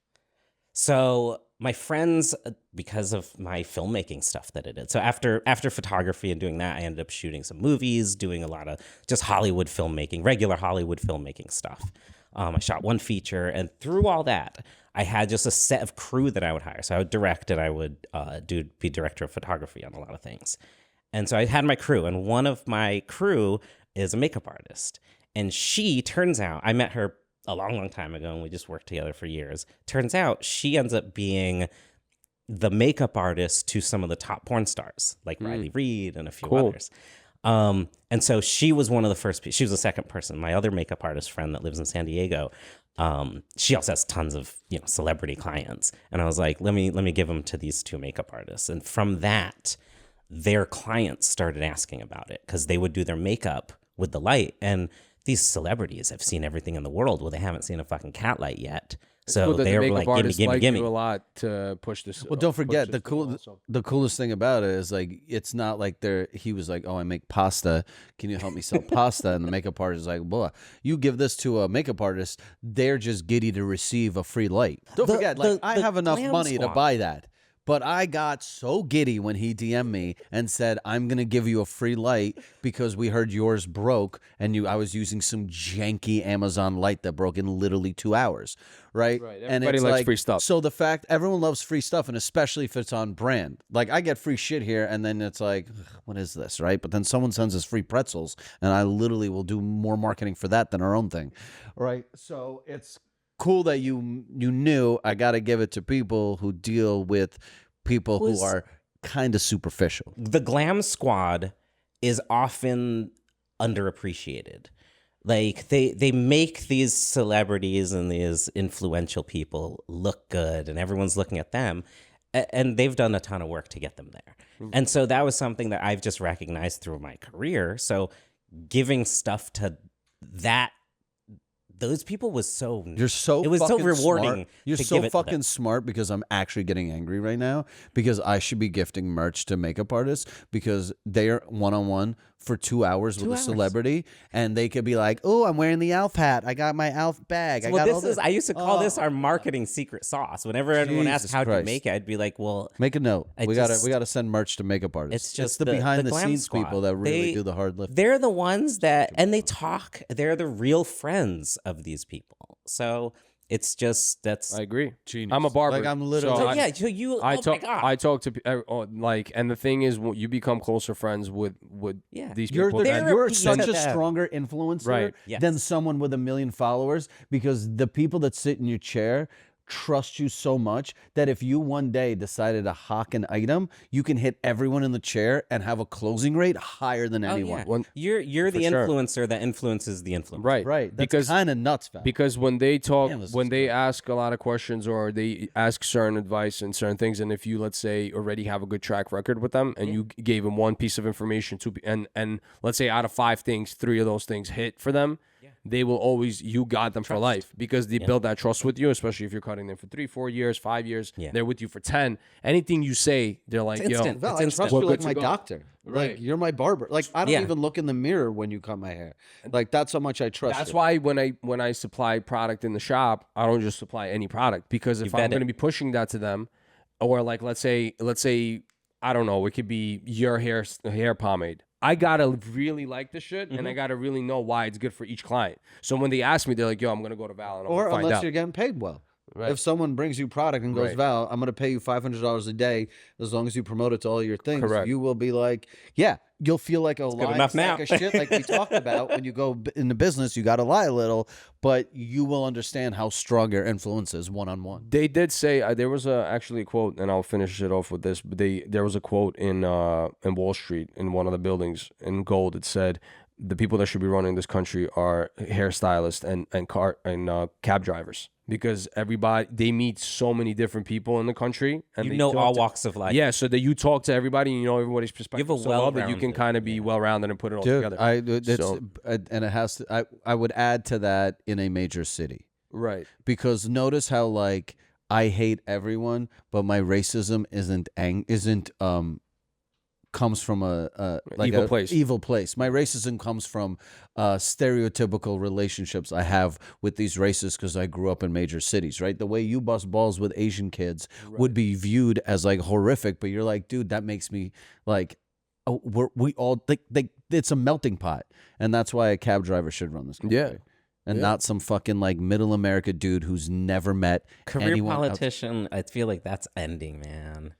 So my friends, because of my filmmaking stuff that I did. So after photography and doing that, I ended up shooting some movies, doing a lot of just Hollywood filmmaking, regular Hollywood filmmaking stuff. I shot 1 feature, and through all that, I had just a set of crew that I would hire. So I would direct, and I would be director of photography on a lot of things. And so I had my crew, and one of my crew is a makeup artist. And she, turns out, I met her a long, long time ago, and we just worked together for years. Turns out she ends up being the makeup artist to some of the top porn stars, like Reid and a few others. And so she was one of the first. She was the second person. My other makeup artist friend that lives in San Diego, she also has tons of celebrity clients. And I was like, let me give them to these 2 makeup artists. And from that, their clients started asking about it, because they would do their makeup with the light. And these celebrities have seen everything in the world. Well, they haven't seen a fucking cat light yet. So they're like, gimme. Do a lot to push this. Well, don't forget the coolest thing about it is like, it's not like he was like, oh, I make pasta. Can you help me sell pasta? And the makeup artist is like, well, you give this to a makeup artist, they're just giddy to receive a free light. Don't forget, I have enough money to buy that. But I got so giddy when he DM'd me and said, I'm going to give you a free light because we heard yours broke, and I was using some janky Amazon light that broke in literally 2 hours, right? Everybody likes free stuff. So the fact everyone loves free stuff, and especially if it's on brand. Like, I get free shit here, and then it's like, what is this, right? But then someone sends us free pretzels, and I literally will do more marketing for that than our own thing, right? So it's cool that you knew I got to give it to people who deal with people who are kind of superficial. The glam squad is often underappreciated. Like they make these celebrities and these influential people look good, and everyone's looking at them, and they've done a ton of work to get them there. And so that was something that I've just recognized through my career. So giving stuff to those people was so rewarding. Smart. You're so fucking smart, because I'm actually getting angry right now, because I should be gifting merch to makeup artists, because they're one-on-one for 2 hours with a celebrity, and they could be like, "Oh, I'm wearing the Alf hat. I got my Alf bag. I used to call this our marketing secret sauce. Whenever anyone asked how do you make it, I'd be like, "Well, make a note. We gotta send merch to makeup artists. It's just the behind the scenes squad. people that really do the hard lift. They're the ones that, and they talk. They're the real friends of these people. So it's just I agree. Genius. I'm a barber. Like I'm literally. So you. I oh talk. my God. I talk to and the thing is, you become closer friends with these people. You're such a stronger influencer Yes. than someone with 1 million followers, because the people that sit in your chair trust you so much that if you one day decided to hawk an item, you can hit everyone in the chair and have a closing rate higher than anyone. Yeah. You're the influencer that influences the influencer. Right. That's kind of nuts, Val. Because when they talk, when they ask a lot of questions or they ask certain advice and certain things, and if you, let's say, already have a good track record with them, and you gave them one piece of information and let's say out of 5 things, 3 of those things hit for them, they will always, you got them for life, because they build that trust with you, especially if you're cutting them for 3, 4 years, 5 years. They're with you for 10. Anything you say, they're like, it's instant. Val, It's I trust you like my doctor. Right. Like, you're my barber. Like, I don't even look in the mirror when you cut my hair. Like, that's how much I trust That's you. why when I supply product in the shop, I don't just supply any product, because if I'm going to be pushing that to them, or like let's say I don't know, it could be your hair pomade. I gotta really like the shit, and I gotta really know why it's good for each client. So when they ask me, they're like, "Yo, I'm gonna go to Val and I'm gonna find out." Or unless you're getting paid well. Right. If someone brings you product and goes, Val, I'm going to pay you $500 a day as long as you promote it to all your things. Correct. You will be like, yeah, you'll feel like a lying sack of shit like we talked about. When you go into business, you got to lie a little, but you will understand how strong your influence is one-on-one. They did say there was actually a quote, and I'll finish it off with this. But there was a quote in Wall Street in one of the buildings in gold. It said, the people that should be running this country are hairstylists and cab drivers, because they meet so many different people in the country, and you know all walks of life. Yeah, so that you talk to everybody and you know everybody's perspective. You have a so well that you can kind of be well-rounded and put it all together. And it has to. I would add to that, in a major city, right? Because notice how, like, I hate everyone, but my racism isn't comes from a evil place. My racism comes from stereotypical relationships I have with these races, because I grew up in major cities, right? The way you bust balls with Asian kids would be viewed as like horrific, but you're like, dude, that makes me like, we all think it's a melting pot, and that's why a cab driver should run this country. Yeah. And not some fucking like middle America dude who's never met career anyone politician. I feel like that's ending, man.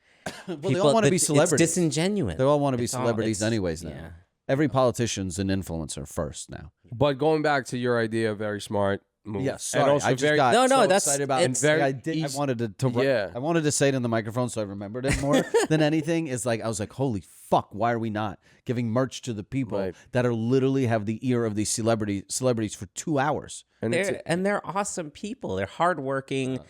Well, they all want to be celebrities. It's disingenuous. They all want to be celebrities anyways now. Yeah. Every politician's an influencer first now. But going back to your idea, very smart move. Yeah, sorry. And also I just very, got that's excited about it's it. very I wanted to I wanted to say it in the microphone, so I remembered it more than anything. Is like, I was like, holy fuck, why are we not giving merch to the people that are literally have the ear of these celebrities for 2 hours? And they're awesome people. They're hardworking.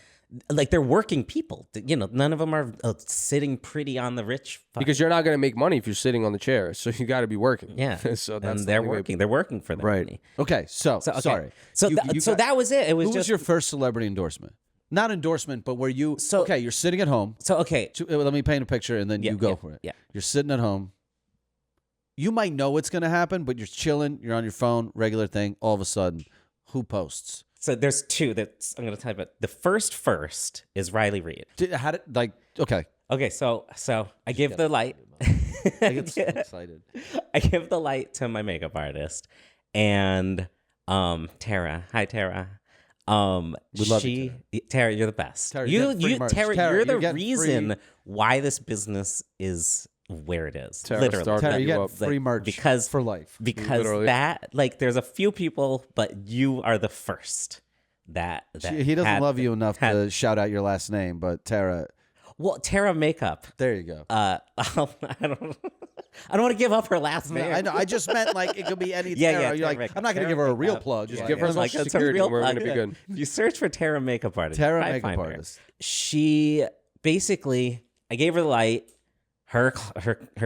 Like, they're working people. You know, none of them are sitting pretty on the rich. Because you're not going to make money if you're sitting on the chair. So you got to be working. Yeah. So that's and they're working. They're working for them. Right. Okay. So okay. Sorry. So that was it. It was who was your first celebrity endorsement? Not endorsement, but where you okay, you're sitting at home. So okay. Let me paint a picture, and then you go for it. Yeah. You're sitting at home. You might know it's going to happen, but you're chilling. You're on your phone, regular thing. All of a sudden, who posts? So there's 2 that I'm going to type it. The first is Riley Reid. Okay, so I give the light. I get so excited. I give the light to my makeup artist, and Tara. Hi, Tara. We love you, Tara, you're the best. Tara, Tara, Tara, you're the reason why this business is where it is. Literally, Tara, you get free merch for life. Because literally. that, like, there's a few people, but you are the first that he doesn't love you enough to shout out your last name, but Tara. Well, Tara Makeup. There you go. I don't want to give up her last name. I know. I just meant like it could be any Yeah, Tara. yeah, You're like, Makeup. I'm not going to give her a real plug. Just give her like, social that's a security real and we're going to plug. be good. If you search for Tara Makeup Artist, Tara I Makeup find Artist. Her. She basically, I gave her the light. Her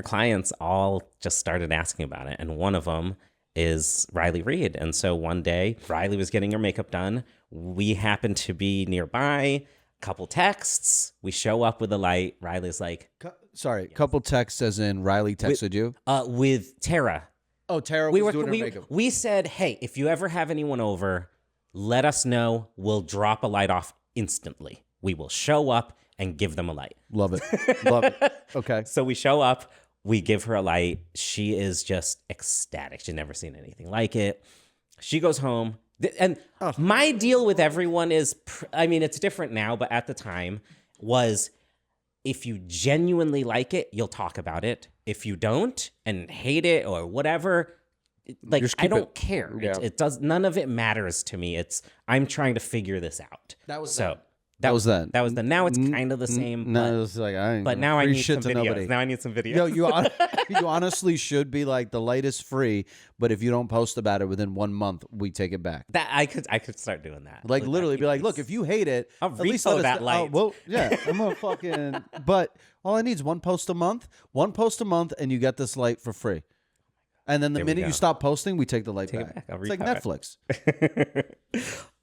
clients all just started asking about it, and one of them is Riley Reid. And so one day, Riley was getting her makeup done. We happened to be nearby. Couple texts. We show up with the light. Riley's like, couple texts as in Riley texted you? With Tara. Oh, Tara we was were doing her makeup. we said, hey, if you ever have anyone over, let us know. We'll drop a light off instantly. We will show up and give them a light. Love it. Love it. Okay. So we show up, we give her a light. She is just ecstatic. She's never seen anything like it. She goes home. And my deal with everyone is, I mean, it's different now, but at the time was, if you genuinely like it, you'll talk about it. If you don't and hate it or whatever, like, I don't care. Yeah. It does. None of it matters to me. I'm trying to figure this out. That was so. That was that. That was the. Now it's kind of the same. No, it's like I ain't. But now I need some to videos. nobody. Now I need some videos. Yo, you honestly should be like, the light is free, but if you don't post about it within 1 month, we take it back. That I could start doing that. Like literally, be like, look, if you hate it, I'll at least let repo us that light. well, yeah, I'm gonna fucking. But all I need is one post a month, and you get this light for free. And then the minute you stop posting, we take the light back. It's like Netflix.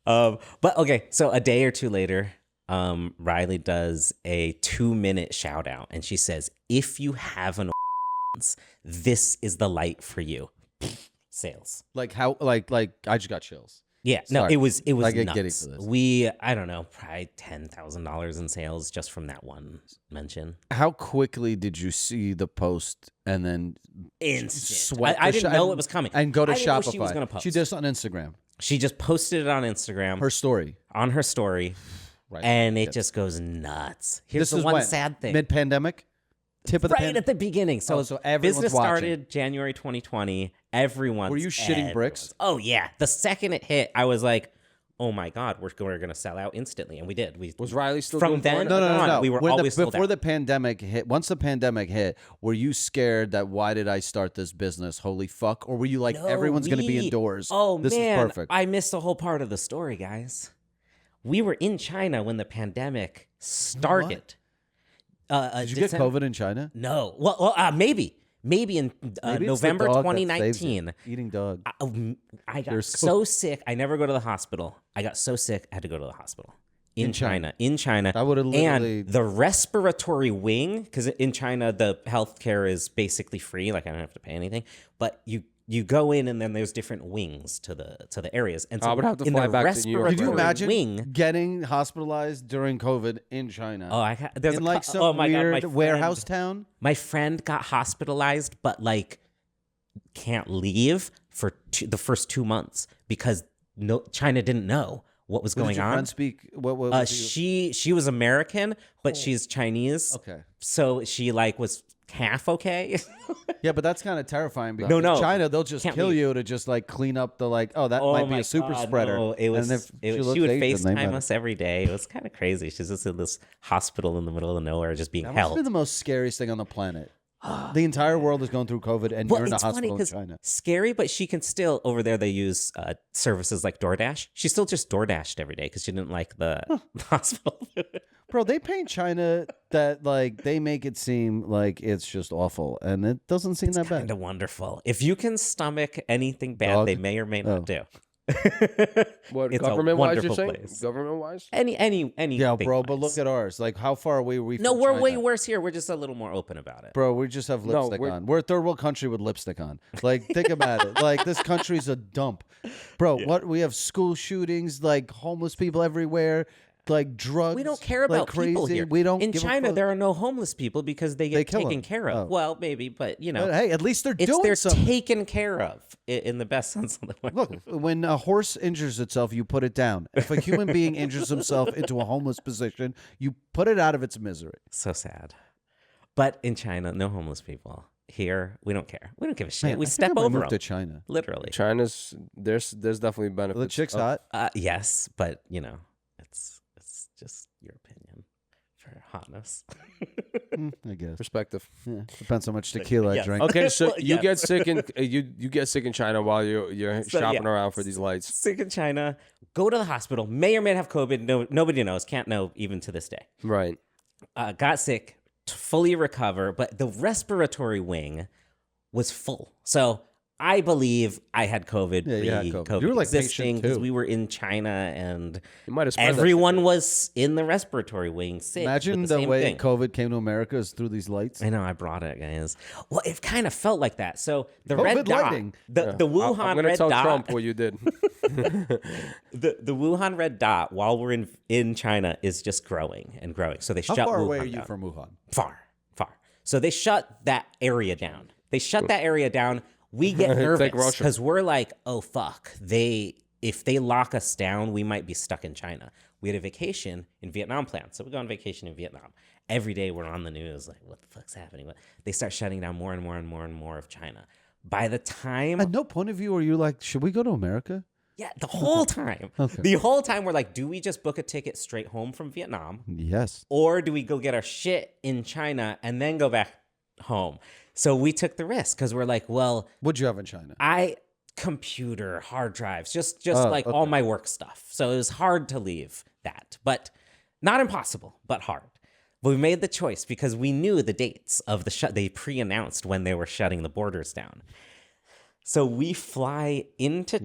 But okay, so a day or two later, Riley does a 2-minute shout out, and she says, if you have an this is the light for you. Sales. Like how like I just got chills. Yeah, Sorry. No, it was I get giddy nuts. for this. I don't know, probably $10,000 in sales just from that one mention. How quickly did you see the post and then Instant. I didn't know it was coming. And go to I didn't know Shopify. she was gonna post. She did this on Instagram. She just posted it on Instagram. Her story. On her story. Right. And it just goes nuts. Here's this the is one when? sad thing. Mid-pandemic? Tip of the right at the beginning. So, everyone's business watching. started January 2020. Everyone. Were you shitting bricks? Oh, yeah. The second it hit, I was like, oh my God, we're going to sell out instantly. And we did. Was Riley still from doing then porn? No. We were always sold before out. the pandemic hit. Once the pandemic hit, were you scared that why did I start this business? Holy fuck! Or were you like, No, everyone's going to be indoors? Oh this man, is perfect. I missed the whole part of the story, guys. We were in China when the pandemic started. Did you get COVID in China? No. Well, maybe. Maybe in Maybe it's November the dog that saves 2019. it. Eating dog. I got so sick. I never go to the hospital. I got so sick, I had to go to the hospital. In China. I would have literally. And the respiratory wing, because in China, the healthcare is basically free. Like, I don't have to pay anything. But you go in, and then there's different wings to the areas. And so I would have to in fly the back to New York. Could you respiratory imagine wing, getting hospitalized during COVID in China? Oh, there's in a like cou- some oh my weird God, warehouse town? My friend got hospitalized, but like can't leave for the first 2 months because China didn't know what was going Did your on. friend speak? What was she was American, but she's Chinese. Okay. So she like was half okay. Yeah, but that's kind of terrifying because No. in China they'll just Can't kill leave. you to just like clean up the like. Oh, that Oh might be my a super God, spreader. no, it was. And if She looks would Asian, they FaceTime might- us every day. It was kind of crazy. She's just in this hospital in the middle of nowhere, just being That must held. be the most scariest thing on the planet. The entire world is going through COVID, and Well, you're in a it's funny hospital in 'cause China. scary, but she can still over there. They use services like DoorDash. She still just DoorDashed every day because she didn't like the hospital food. Bro, they paint China that like they make it seem like it's just awful, and it doesn't seem that bad. Kind of wonderful. If you can stomach anything bad, Dog? they may or may not do. What, It's a government-wise, you're wonderful saying? place. Government-wise? Any Yeah, bro, but look at ours. Like, how far away were we? No, from we're China? way worse here. We're just a little more open about it. Bro, we just have No, lipstick we're- on. We're a third world country with lipstick on. Like, think about it. Like, this country's a dump. Bro, what? We have school shootings, like homeless people everywhere, like drugs. We don't care like about people crazy. here. We don't. In give a China, fuck. there are no homeless people because they get kill taken them. care of. Oh. Well, maybe, but you know, But, hey, at least they're doing they're something. taken care of in the best sense of the word. Look, when a horse injures itself, you put it down. If a human being injures himself into a homeless position, you put it out of its misery. So sad. But in China, no homeless people. Here, we don't care. We don't give a shit. Man, We I think step I might over move to them. China. Literally. There's definitely benefits. The chick's of- hot. Yes, but you know, it's just your opinion for hotness. I guess. Perspective. Yeah. Depends how much tequila I Yes. drink. Okay, so Well, you yes. get sick in you get sick in China while you're So, shopping yeah. around for these lights. Sick in China, go to the hospital, may or may not have COVID. No, nobody knows, can't know even to this day. Right. Got sick, fully recover, but the respiratory wing was full. So I believe I had COVID. Yeah, you had COVID. You were like existing patient because too. we were in China and You might have spread that shit. everyone was in the respiratory wing sick. Imagine with the same way thing. COVID came to America is through these lights. I know I brought it, guys. Well, it kind of felt like that. So the COVID red lighting. dot, the Wuhan I'm gonna red tell dot, Trump what you did. the Wuhan red dot while we're in China is just growing and growing. So they How shut far Wuhan away are you down. from Wuhan? Far. So they shut that area down. We get nervous like Russia. because we're like, oh fuck, if they lock us down, we might be stuck in China. We had a vacation in Vietnam planned, so we go on vacation in Vietnam. Every day we're on the news, like, what the fuck's happening? They start shutting down more and more and more and more of China. By the time, At no point of view are you like, should we go to America? yeah, the whole time, the whole time we're like, do we just book a ticket straight home from Vietnam? Yes. Or do we go get our shit in China and then go back home? So we took the risk because we're like, well, What'd you have in China? computer, hard drives, just like all my work stuff. So it was hard to leave that, but not impossible, but hard. But we made the choice because we knew the dates of the they pre-announced when they were shutting the borders down. So we fly into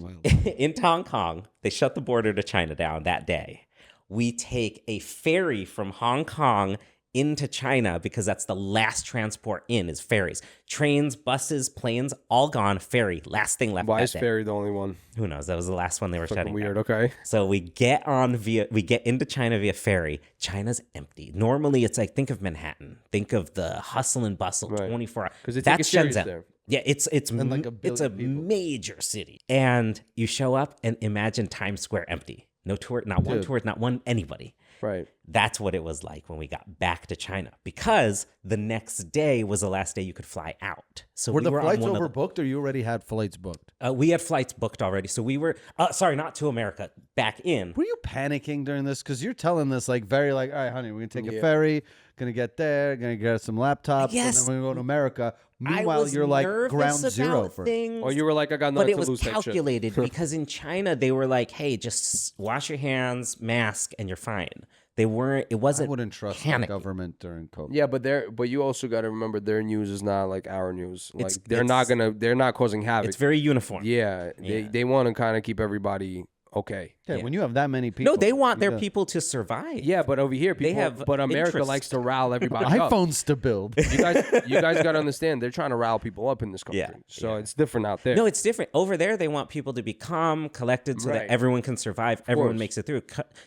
Hong Kong. They shut the border to China down that day. We take a ferry from Hong Kong into China because that's the last transport in is ferries. Trains, buses, planes, all gone. Ferry, last thing left. Why that is day. ferry the only one? Who knows? That was the last one they were shutting Weird. down. Okay. So we get into China via ferry. China's empty. Normally, it's like, think of Manhattan. Think of the hustle and bustle, Right. 24 hours. 'Cause they take it serious there. Yeah, it's like a it's a billion people. major city. And you show up and imagine Times Square empty. No tour, not one tourist, not one anybody. Right. That's what it was like when we got back to China because the next day was the last day you could fly out. So Were we the were flights on one overbooked or you already had flights booked? we had flights booked already. So we were, sorry, not to America, back in. Were you panicking during this? Because you're telling this like very like, all right, honey, we're going to take a ferry, going to get there, going to get some laptops, Yes. and then we're going to go to America. I Meanwhile, was you're like nervous ground about zero for things, Or you were like, I got but nothing it to was lose type shit. calculated because in China they were like, hey, just wash your hands, mask, and you're fine. They weren't. It I wasn't. wouldn't trust the panicky. government during COVID. Yeah, but you also got to remember their news is not like our news. Like It's- they're not causing havoc. It's very uniform. Yeah, they want to kind of keep everybody okay. Yeah, when you have that many people. No, they want you their got people to survive. Yeah, but over here, people, have but America interest. likes to rile everybody up. iPhones to build. You guys got to understand, they're trying to rile people up in this country. Yeah, So it's different out there. No, it's different. Over there, they want people to be calm, collected, so Right. that everyone can survive. Everyone course. makes it through.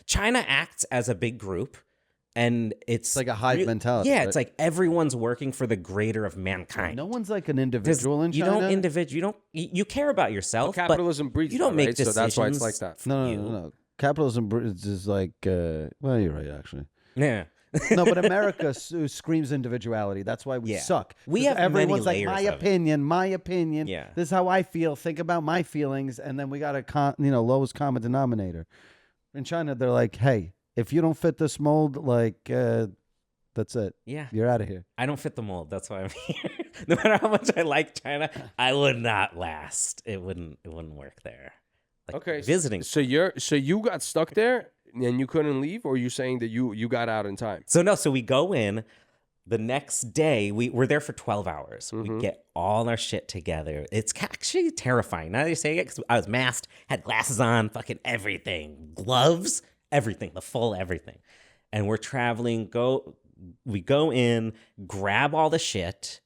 China acts as a big group, and it's like a hive mentality, Yeah, right? it's like everyone's working for the greater of mankind. No one's like an individual in China. You don't individual. You care about yourself. but capitalism breeds You don't that, make right? decisions. So that's why it's like that. No. Capitalism is like, well, you're right, actually. Yeah. No, but America screams individuality. That's why we Yeah. suck. We 'Cause have many everyone's like, layers my of it. opinion. Yeah. This is how I feel. Think about my feelings, and then we got a lowest common denominator. In China, they're like, hey, if you don't fit this mold, like, that's it. Yeah. You're out of here. I don't fit the mold. That's why I'm here. No matter how much I like China, I would not last. It wouldn't work there. Like Okay. visiting. So you got stuck there and you couldn't leave, or are you saying that you got out in time? So we go in. The next day, we're there for 12 hours. We get all our shit together. It's actually terrifying. Now that you say it, because I was masked, had glasses on, fucking everything, gloves, everything, the full everything. And we're traveling. We go in, grab all the shit,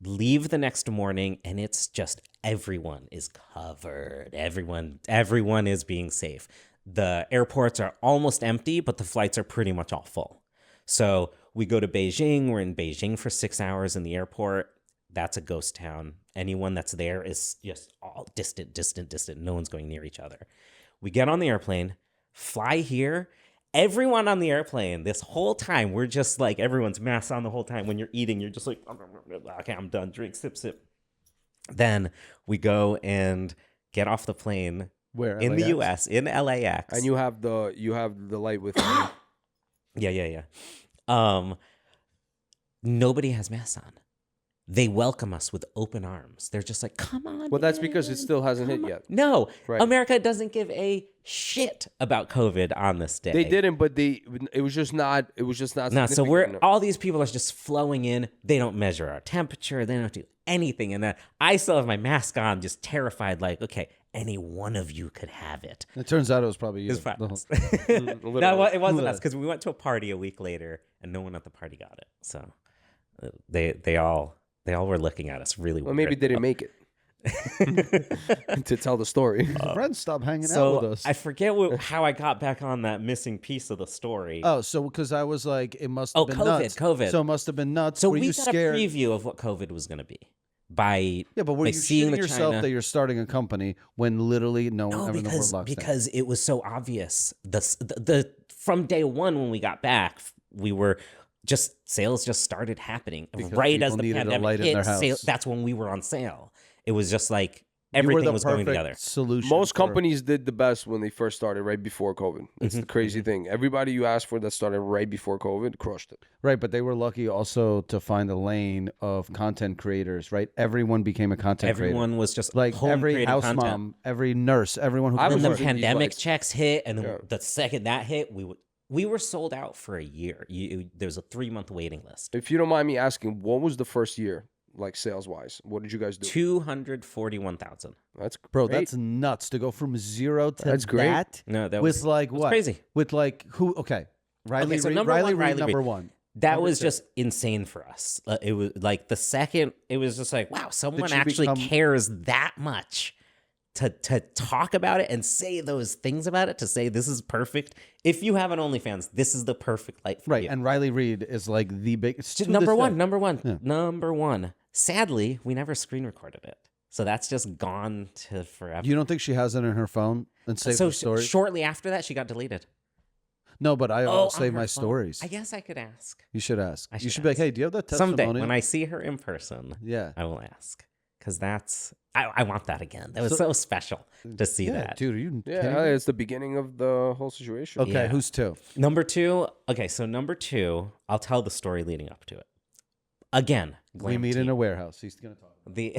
leave the next morning, and it's just everyone is covered. Everyone is being safe. The airports are almost empty, but the flights are pretty much all full. So we go to Beijing. We're in Beijing for 6 hours in the airport. That's a ghost town. Anyone that's there is just all distant. No one's going near each other. We get on the airplane, fly here. Everyone on the airplane, this whole time, we're just like, everyone's masked on the whole time. When you're eating, you're just like, okay, I'm done. Drink, sip. Then we go and get off the plane. Where? In the LAX? U.S., in LAX. And you have the light with you. Yeah. Nobody has masks on. they welcome us with open arms. They're just like, come on. Well, that's because it still hasn't hit yet. No, Right. America doesn't give a shit about COVID on this day. They didn't, but it was just not. No, so all these people are just flowing in. They don't measure our temperature. They don't do anything. And then I still have my mask on, just terrified, like, okay, any one of you could have it. It turns out it was probably you. It's fine. No, it wasn't us, because we went to a party a week later and no one at the party got it. So they all were looking at us really Well, weird. maybe they didn't make it to tell the story. Friends stopped hanging out with us. I forget how I got back on that missing piece of the story. Oh, so because I was like, it must have been nuts. COVID. So it must have been nuts. So were we you got scared? a preview of what COVID was going to be by Yeah, but were you seeing shitting yourself China... that you're starting a company when literally no one ever in the world locks because it was so obvious. The from day one when we got back, we were sales just started happening because right as the needed a pandemic light in hit. their house. That's when we were on sale. It was just like You were everything the was going perfect together. Solution. Most for- companies did the best when they first started, right before COVID. It's Mm-hmm. the crazy thing. Everybody you asked for that started right before COVID crushed it. Right, but they were lucky also to find a lane of content creators, right? Everyone became a content creator. Everyone was just Like home every creating house content. mom, every nurse, everyone who I could was When the work. using these pandemic lights. checks hit, and then Yeah. the second that hit, we were sold out for a year. There's a 3-month waiting list. If you don't mind me asking, what was the first year, like sales wise? What did you guys do? 241,000. That's Bro, great. that's nuts to go from 0 to That's great. that. No, that with was like was what? crazy. With like who? Okay, Riley. Okay, so Reid, number Riley one, Reid, Riley Reid. number one. That Number was two. just insane for us. It was like the second. It was just like, wow, someone you actually become- cares that much to talk about it and say those things about it. To say this is perfect. If you have an OnlyFans, this is the perfect light for Right, you. and Riley Reid is like the biggest. Number one. Sadly, we never screen recorded it, so that's just gone to forever. You don't think she has it in her phone and saved so the stories? shortly after that, she got deleted. No, but I on save her my phone. stories. I guess I could ask. You should ask. I You should should be like, ask. hey, do you have that testimony? Someday when I see her in person, Yeah. I will ask, because I want that again. That was so special to see Yeah, that. dude, are you Yeah, kidding me? it's the beginning of the whole situation. Okay, Yeah. who's two? Number two, I'll tell the story leading up to it. Again, We glam meet in team. a warehouse. He's gonna talk. The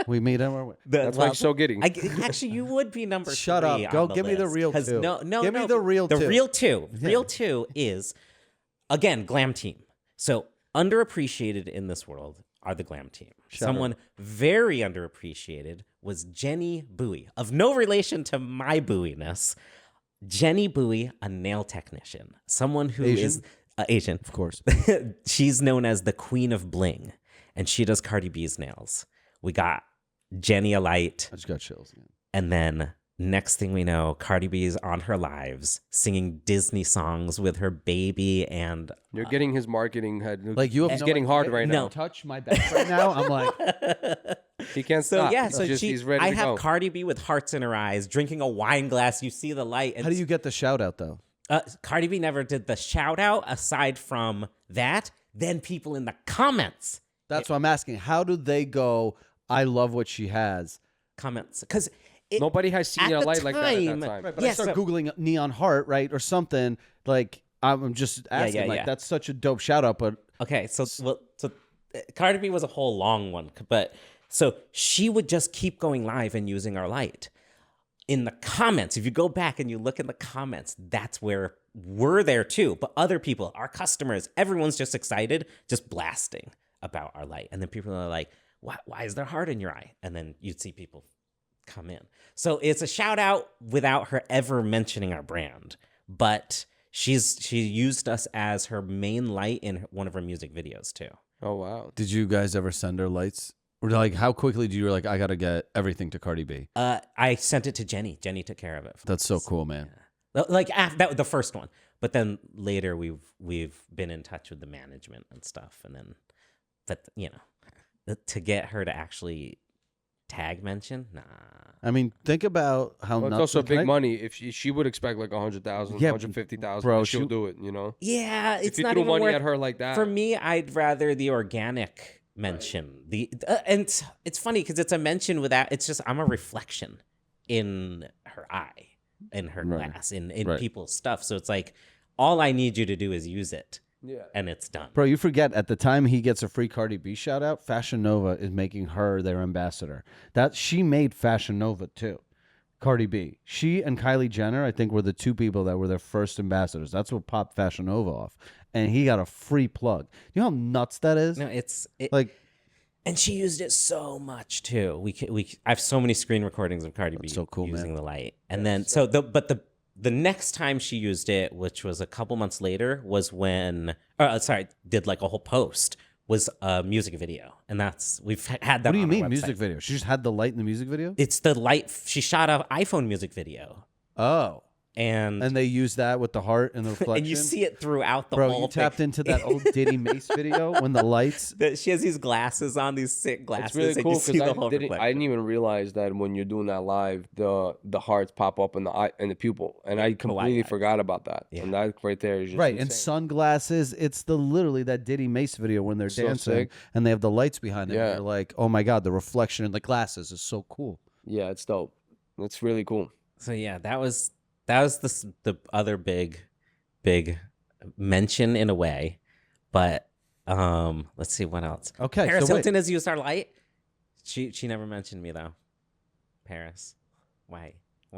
We meet in a warehouse. That's why you're so giddy. Actually, you would be number Shut three up. Go on the give me the list, real 'cause two. No, Give me the real two. The real two. Yeah. Real two is, again, glam team. So underappreciated in this world are the glam team. Someone very underappreciated was Jenny Bui, of no relation to my buoyness. Jenny Bui, a nail technician, someone who is Asian, Of course. She's known as the Queen of Bling, and she does Cardi B's nails. We got Jenny a light, I just got chills. Man. and then next thing we know, Cardi B's on her lives singing Disney songs with her baby, and You're getting his marketing head. Like you have He's no getting hard idea. right No. now. Touch my back right now. I'm like, He can't so stop. yeah, He's so just, he's ready I to have go. Cardi B with hearts in her eyes, drinking a wine glass. You see the light. And how do you get the shout out though? Cardi B never did the shout out. Aside from that, then people in the comments. That's what I'm asking. How do they go? I love what she has. Because Nobody has seen at a the light like that at time- that time. Right, but Yeah, I start so- googling neon heart, right, or something. Like I'm just asking. Like yeah. that's such a dope shout out. But okay, so Cardi B was a whole long one, but so she would just keep going live and using our light. In the comments, if you go back and you look in the comments, that's where we're there too. But other people, our customers, everyone's just excited, just blasting about our light. And then people are like, why is there heart in your eye? And then you'd see people come in. So it's a shout out without her ever mentioning our brand. But she used us as her main light in one of her music videos too. Oh wow. did you guys ever send her lights? Or like, how quickly do you like? I gotta get everything to Cardi B. I sent it to Jenny. Jenny took care of it. For That's so us. cool, man. Like that was the first one, but then later we've been in touch with the management and stuff, and then, but to get her to actually tag mention, nah. I mean, think about how Well, it's nuts. also can I- big money. If she would expect like 100,000, Yeah, 150,000, bro, she'll she- do it. You know. Yeah, it's If you not threw even money worth, at her like that, For me, I'd rather the organic mention. And it's funny because it's a mention without. It's just I'm a reflection in her eye, in her Right. glass, in Right. people's stuff. So it's like all I need you to do is use it. and it's done. Bro, you forget at the time he gets a free Cardi B shout out, Fashion Nova is making her their ambassador. That she made Fashion Nova too. Cardi B. She and Kylie Jenner, I think, were the two people that were their first ambassadors. That's what popped Fashion Nova off. And he got a free plug. You know how nuts that is? No, like, and she used it so much too. I have so many screen recordings of Cardi B so cool, using man. the light. And then the next time she used it, which was a couple months later, was when did like a whole post, was a music video. And we've had that. What do you on mean our music website. video? She just had the light in the music video? It's the light. She shot an iPhone music video. Oh. And they use that with the heart and the reflection. and you see it throughout the Bro, whole you thing. tapped into that old Diddy Mace video when the lights. She has these glasses on, these sick glasses. It's really and cool you see the whole because I didn't even realize that when you're doing that live, the hearts pop up in the eye and the pupil, and I completely forgot about that. Yeah. And that right there is just Right, insane. and sunglasses. It's literally that Diddy Mace video when they're So dancing sick. and they have the lights behind them. Yeah. You're like, oh my God, the reflection in the glasses is so cool. Yeah, it's dope. It's really cool. So yeah, that was the other big mention in a way, but let's see what else. Okay, Paris so Hilton has used our light. She never mentioned me though. Paris, why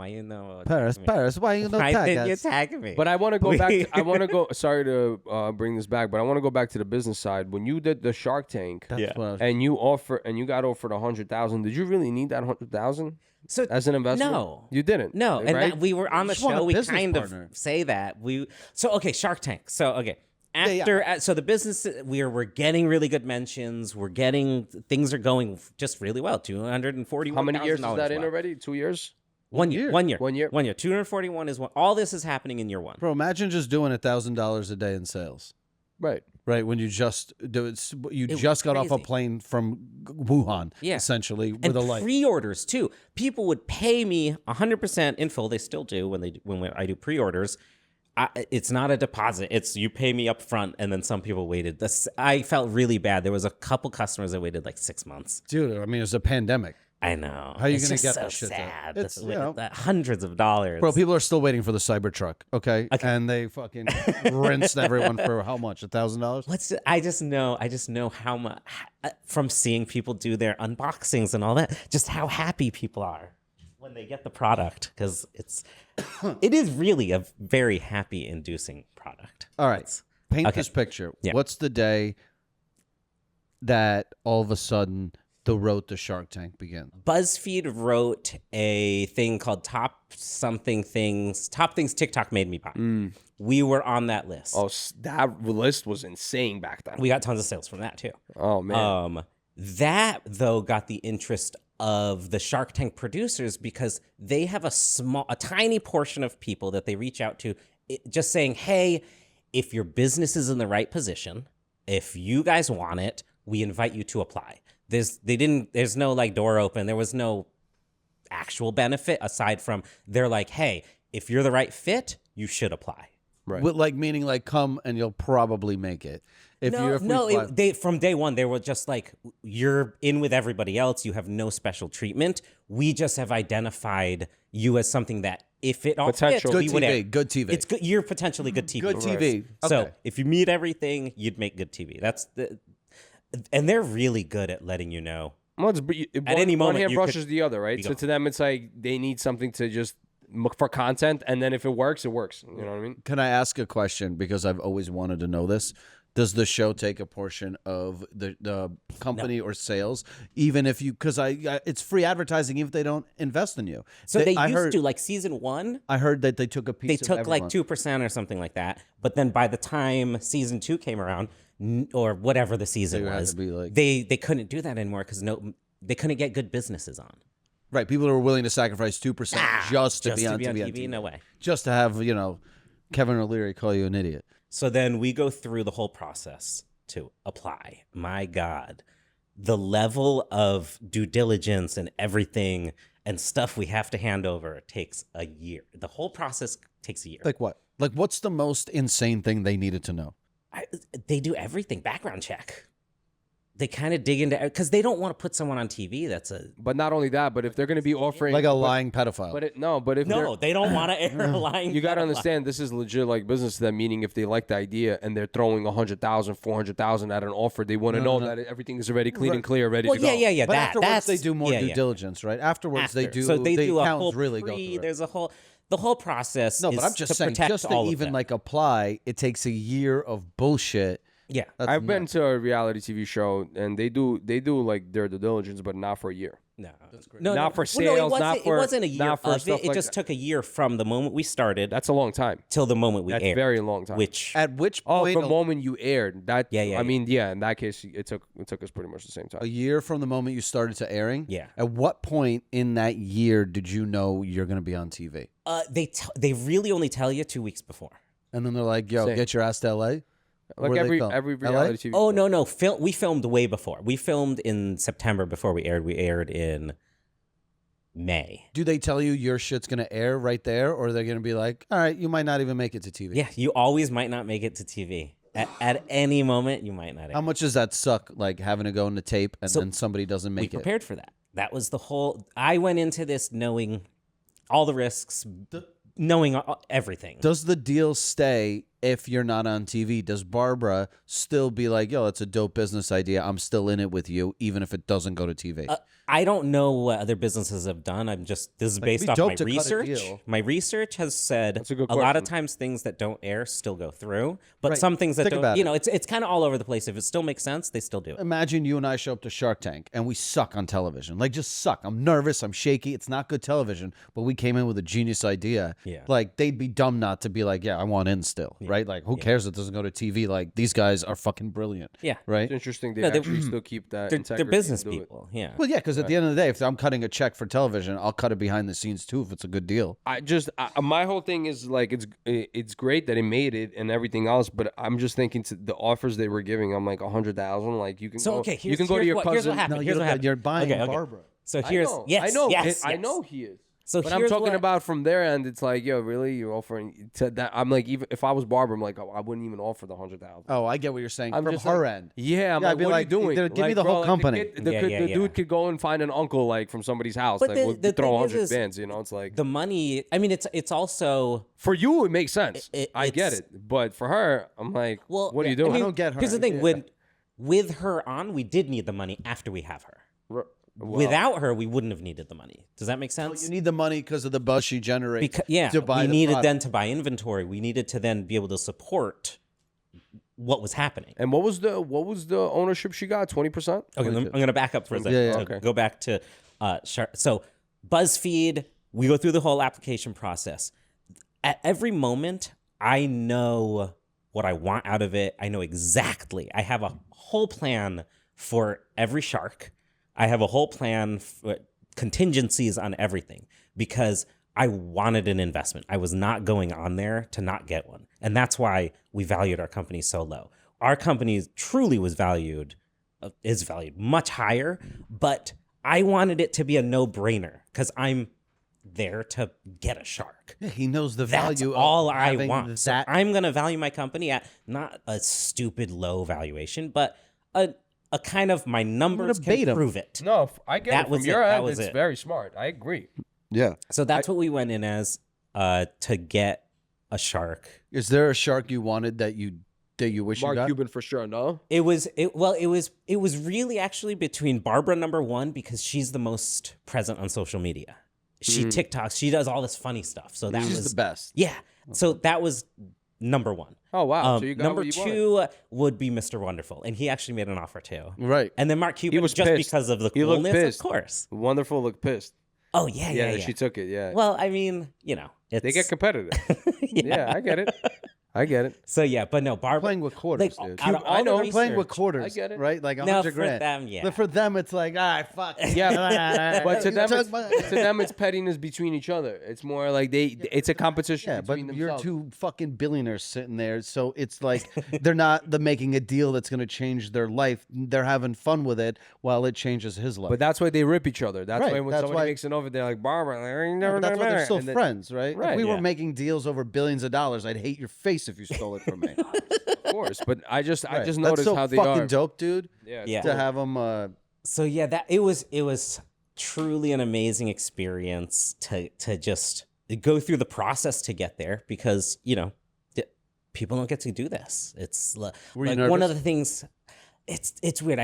you know? Paris, why you no Why tag didn't you us? tag me? But I want to go back. Sorry to bring this back, but I want to go back to the business side. When you did the Shark Tank, That's Yeah. what I was- and you got offered 100,000, did you really need that 100,000 so as an investment? no. You didn't. No, and right? that, we were on the Just want a show. We business kind partner. of say that okay, Shark Tank. So okay, after so the business we're getting really good mentions. Things are going just really well. $241,000. How many years is that in well. already? 2 years? 1 year. 1 year. 1 year. 1 year. 241 is one. All this is happening in year one. Bro, imagine just doing $1,000 a day in sales. Right. Right, when you just It just got was off a crazy. plane from Wuhan, Yeah. essentially, with And a light. pre-orders too. People would pay me 100% in full. They still do when I do pre-orders. It's not a deposit. It's you pay me up front, and then some people waited. I felt really bad. There was a couple customers that waited like 6 months. Dude, I mean, it's a pandemic. I know. How are you It's gonna just get so that shit there? sad. It's, you know. Hundreds of dollars. Bro, people are still waiting for the Cybertruck, okay? And they fucking rinsed everyone for how much? $1,000? I just know how much from seeing people do their unboxings and all that. Just how happy people are when they get the product, because it is really a very happy inducing product. All right. Paint okay. this picture. Yeah. What's the day that all of a sudden the road to Shark Tank begins? BuzzFeed wrote a thing called Top Things TikTok made me buy. We were on that list. Oh, that list was insane back then. We got tons of sales from that too. Oh man. That though got the interest of the Shark Tank producers because they have a tiny portion of people that they reach out to, just saying, "Hey, if your business is in the right position, if you guys want it, we invite you to apply." There's no like door open. There was no actual benefit aside from they're like, "Hey, if you're the right fit, you should apply." Right. Meaning like come and you'll probably make it. They from day one they were just like, you're in with everybody else. You have no special treatment. We just have identified you as something that if it all fits, Potential. good we would TV, have. good TV. It's good. You're potentially good TV. Good TV. So Okay. if you meet everything, you'd make good TV. And they're really good at letting you know. Well, At any moment, one hand you brushes could the other, right? be So gone. to them, it's like they need something to just look for content, and then if it works, it works. You know what I mean? Can I ask a question? Because I've always wanted to know this. Does the show take a portion of the company or sales, even if you? Because it's free advertising, even if they don't invest in you. So they used to, like season one, I heard that they took a piece. they of took like everyone. 2% or something like that. But then by the time season 2 came around, or whatever the season They had was, to be like- they couldn't do that anymore because they couldn't get good businesses on. Right, people are willing to sacrifice 2% just to be on TV. No way. Just to have Kevin O'Leary call you an idiot. So then we go through the whole process to apply. My God, the level of due diligence and everything and stuff we have to hand over takes a year. The whole process takes a year. Like what? Like what's the most insane thing they needed to know? They do everything. Background check. they kind of dig into, because they don't want to put someone on TV that's a. But not only that, but if they're going to be offering like a lying pedophile. but if They don't want to air a lying. you got to understand, this is legit like business to them. Meaning, if they like the idea and they're throwing 100,000, 400,000 at an offer, they want to know that everything is already clean and clear, ready to go. Yeah. But afterwards, they do more yeah, due diligence, right? Afterwards, they do. So they do a whole really go through it. There's the whole process. No, but I'm just saying, just to even like apply, it takes a year of bullshit. Yeah, I've been to a reality TV show, and they do like their due diligence, but not for a year. No, not for sales, it wasn't a year not for of stuff it. It like just that. took a year from the moment we started. That's a long time. Till the moment we That's aired. very long time. At which point? from the moment you aired. That Yeah. I mean, yeah. In that case, it took us pretty much the same time. A year from the moment you started to airing. Yeah. At what point in that year did you know you're going to be on TV? They really only tell you 2 weeks before. And then they're like, "Yo, Same. get your ass to LA." Like Where they film? every LA? reality TV. Oh show. no! We filmed way before. We filmed in September before we aired. We aired in May. Do they tell you your shit's going to air right there, or are they going to be like, "All right, you might not even make it to TV"? Yeah, you always might not make it to TV. At any moment, you might not. How much does that suck? Like having to go into tape and then somebody doesn't We make it. prepared for that. That was the whole. I went into this knowing all the risks, knowing everything. Does the deal stay if you're not on TV? Does Barbara still be like, "Yo, it's a dope business idea. I'm still in it with you, even if it doesn't go to TV"? I don't know what other businesses have done. This is based it'd be off dope my to cut a research. deal. My research has said That's a good lot of question. times things that don't air still go through, but Right. some things that Think don't, about it's kind of all over the place. If it still makes sense, they still do it. Imagine you and I show up to Shark Tank and we suck on television. Like, just suck. I'm nervous. I'm shaky. It's not good television. But we came in with a genius idea. Yeah. Like, they'd be dumb not to be like, "Yeah, I want in still." Right? Like, who cares if it doesn't go to TV? Like, these guys are fucking brilliant. Yeah. Right? It's interesting. They No, they're- actually still keep that. They're integrity business and do it. people. Yeah. Well, yeah, because at the end of the day, if I'm cutting a check for television, I'll cut it behind the scenes too if it's a good deal. My whole thing is like it's great that it made it and everything else, but I'm just thinking to the offers they were giving. I'm like 100,000. Like you can So go, okay, you can go to your here's cousin. what happened. No, Here's what happened. you're buying Okay. Barbara. So here's I know. yes. I know he is. So But I'm here's talking what- about from their end. It's like, yo, really, you're offering to that? I'm like, even if I was Barbara, I'm like, I wouldn't even offer the 100,000. Oh, I get what you're saying. I'm From just her like, end. Yeah, I'm Yeah, I'd like, be what like, are you doing? give me Like, the whole bro, company. The dude could go and find an uncle like from somebody's house. But Like, we'll the throw thing 100 is bands. You know, it's like the money. I mean, it's also for you, it makes sense. I get it's- it, but for her, I'm like, well. what are you yeah, doing? I don't get her. Here's the thing: Yeah. with her on, we did need the money after we have her. Well, Without her, we wouldn't have needed the money. Does that make sense? You need the money because of the buzz she generates. To buy we the needed product. then to buy inventory. We needed to then be able to support what was happening. and what was the ownership she got? 20%. Okay, I'm going to back up for a second. Yeah, yeah. To Okay. Go back to so BuzzFeed. We go through the whole application process. At every moment, I know what I want out of it. I know exactly. I have a whole plan for every shark. I have a whole plan for contingencies on everything because I wanted an investment. I was not going on there to not get one. And that's why we valued our company so low. Our company truly is valued much higher, but I wanted it to be a no-brainer because I'm there to get a shark. Yeah, he knows the That's value all of I having want. So that. I'm going to value my company at not a stupid low valuation, but a kind of my numbers bait can 'em. prove it. No, I get That it. was From it. your That end, was it's it. very smart. I agree. Yeah. So that's what we went in as to get a shark. Is there a shark you wanted that you wish you Mark got? Cuban for sure. No. It was really actually between Barbara number one because she's the most present on social media. She TikToks, she does all this funny stuff. So that She's was the best. Yeah. So that was number one. Oh wow. So you got number what you wanted. two would be Mr. Wonderful, and he actually made an offer too. Right. And then Mark Cuban was just pissed. because of the He looked coolness, of pissed. course. Wonderful looked pissed. Oh yeah, yeah. She took it. Yeah. Well, I mean, it's, They get competitive. Yeah, I get it. I get it. So yeah, but no, Barbara Playing with quarters, like, dude. out of all I know. the They're playing with research- quarters. I get it. Right? Like No, 100 for grand. them, yeah. But for them, it's like, fuck. Yeah, but to You them, took my- to them, it's pettiness between each other. It's more like it's a competition Yeah, but between you're themselves. two fucking billionaires sitting there, so it's like they're not making a deal that's going to change their life. They're having fun with it while it changes his life. But that's why they rip each other. That's Right, why when that's somebody why- makes an offer, they're like Barbara. Like, Yeah, but that's why they're still and then- friends, right? Right, If we were yeah. making deals over billions of dollars, I'd hate your face face if you stole it from me. Of course, but I just That's noticed so how they fucking are. dope, dude. Yeah. To have them. So yeah, that it was truly an amazing experience to just go through the process to get there, because people don't get to do this. It's like one of the things. It's weird.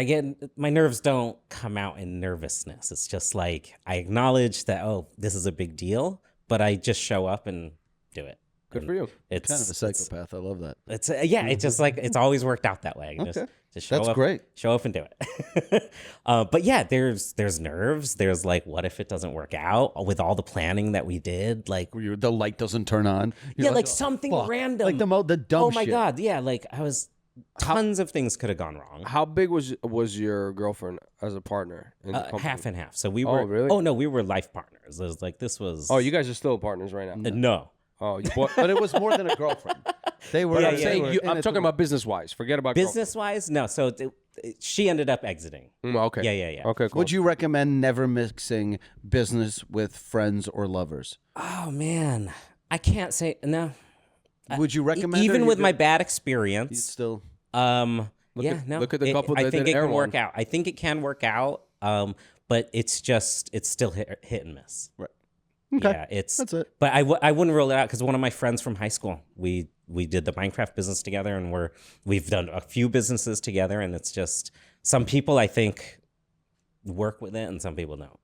My nerves don't come out in nervousness. It's just like I acknowledge that, oh, this is a big deal, but I just show up and do it. Good for you. It's kind of a psychopath. I love that. It's it's just like it's always worked out that way. Just show That's up, great. Show up and do it. But yeah, there's nerves. There's like, what if it doesn't work out with all the planning that we did? Like The light doesn't turn on. You're like something fuck. random. Like the dumb Oh my shit. God. Yeah. Like tons of things could have gone wrong. How big was your girlfriend as a partner in the company? Half and half. So we were. Oh, really? Oh no, we were life partners. It was like this was. Oh, you guys are still partners right now. No. Oh, you bought. But it was more than a girlfriend. They were. But I'm yeah, saying they were I'm talking about business wise. Forget about Business wise, no. So she ended up exiting. Okay. Yeah. Okay. Cool. Would you recommend never mixing business with friends or lovers? Oh man, I can't say no. Would you recommend Even or with you my could- bad you experience? still? No. Look at the couple I that think did it can Air work One. out. I think it can work out. But it's still hit and miss. Right. Okay. Yeah, That's it. But I wouldn't rule it out, because one of my friends from high school, we did the Minecraft business together, and we've done a few businesses together, and it's just some people I think work with it and some people don't.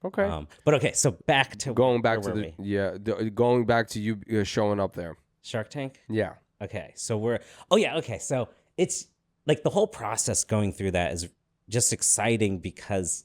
Okay. But okay, so back to going back where to were the we? going back to you showing up there. Shark Tank. Yeah. Okay, so okay, so it's like the whole process going through that is just exciting, because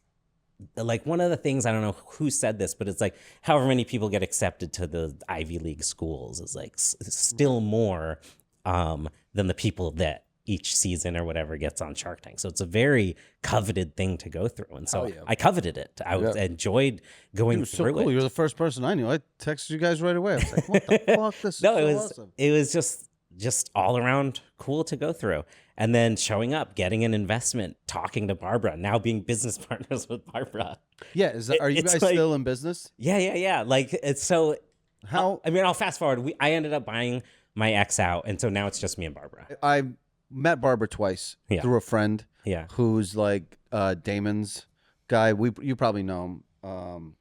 like one of the things, I don't know who said this, but it's like however many people get accepted to the Ivy League schools is like still more than the people that each season or whatever gets on Shark Tank. So it's a very coveted thing to go through, and so I coveted it. I enjoyed going It was so through cool. it. You're the first person I knew. I texted you guys right away. I was like, "What the fuck? This No, is it so was awesome." it was just all around cool to go through. And then showing up, getting an investment, talking to Barbara, now being business partners with Barbara. Yeah, are you it's guys like- still in business? Yeah. Like it's so. How I mean, I'll fast forward. I ended up buying my ex out, and so now it's just me and Barbara. I met Barbara twice through a friend. Yeah. Who's like Damon's guy. You probably know him.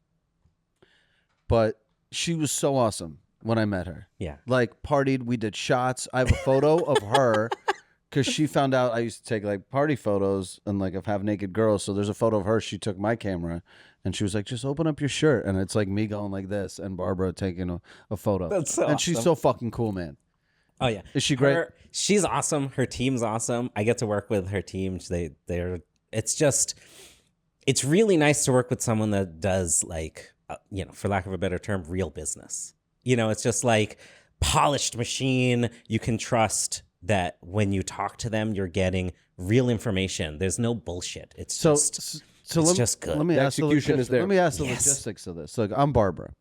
But she was so awesome when I met her. Yeah. Like partied, we did shots. I have a photo of her because she found out I used to take like party photos and like of half naked girls. So there's a photo of her. She took my camera and she was like, just open up your shirt. And it's like me going like this and Barbara taking a photo. That's so and she's awesome. so fucking cool, man. Oh yeah. Is she great? She's awesome. Her team's awesome. I get to work with her team. It's really nice to work with someone that does like, for lack of a better term, real business. It's just like polished machine. You can trust that when you talk to them, you're getting real information. There's no bullshit. It's just good. Let me ask the execution is there. Let me ask the Yes. logistics of this. Like, I'm Barbara.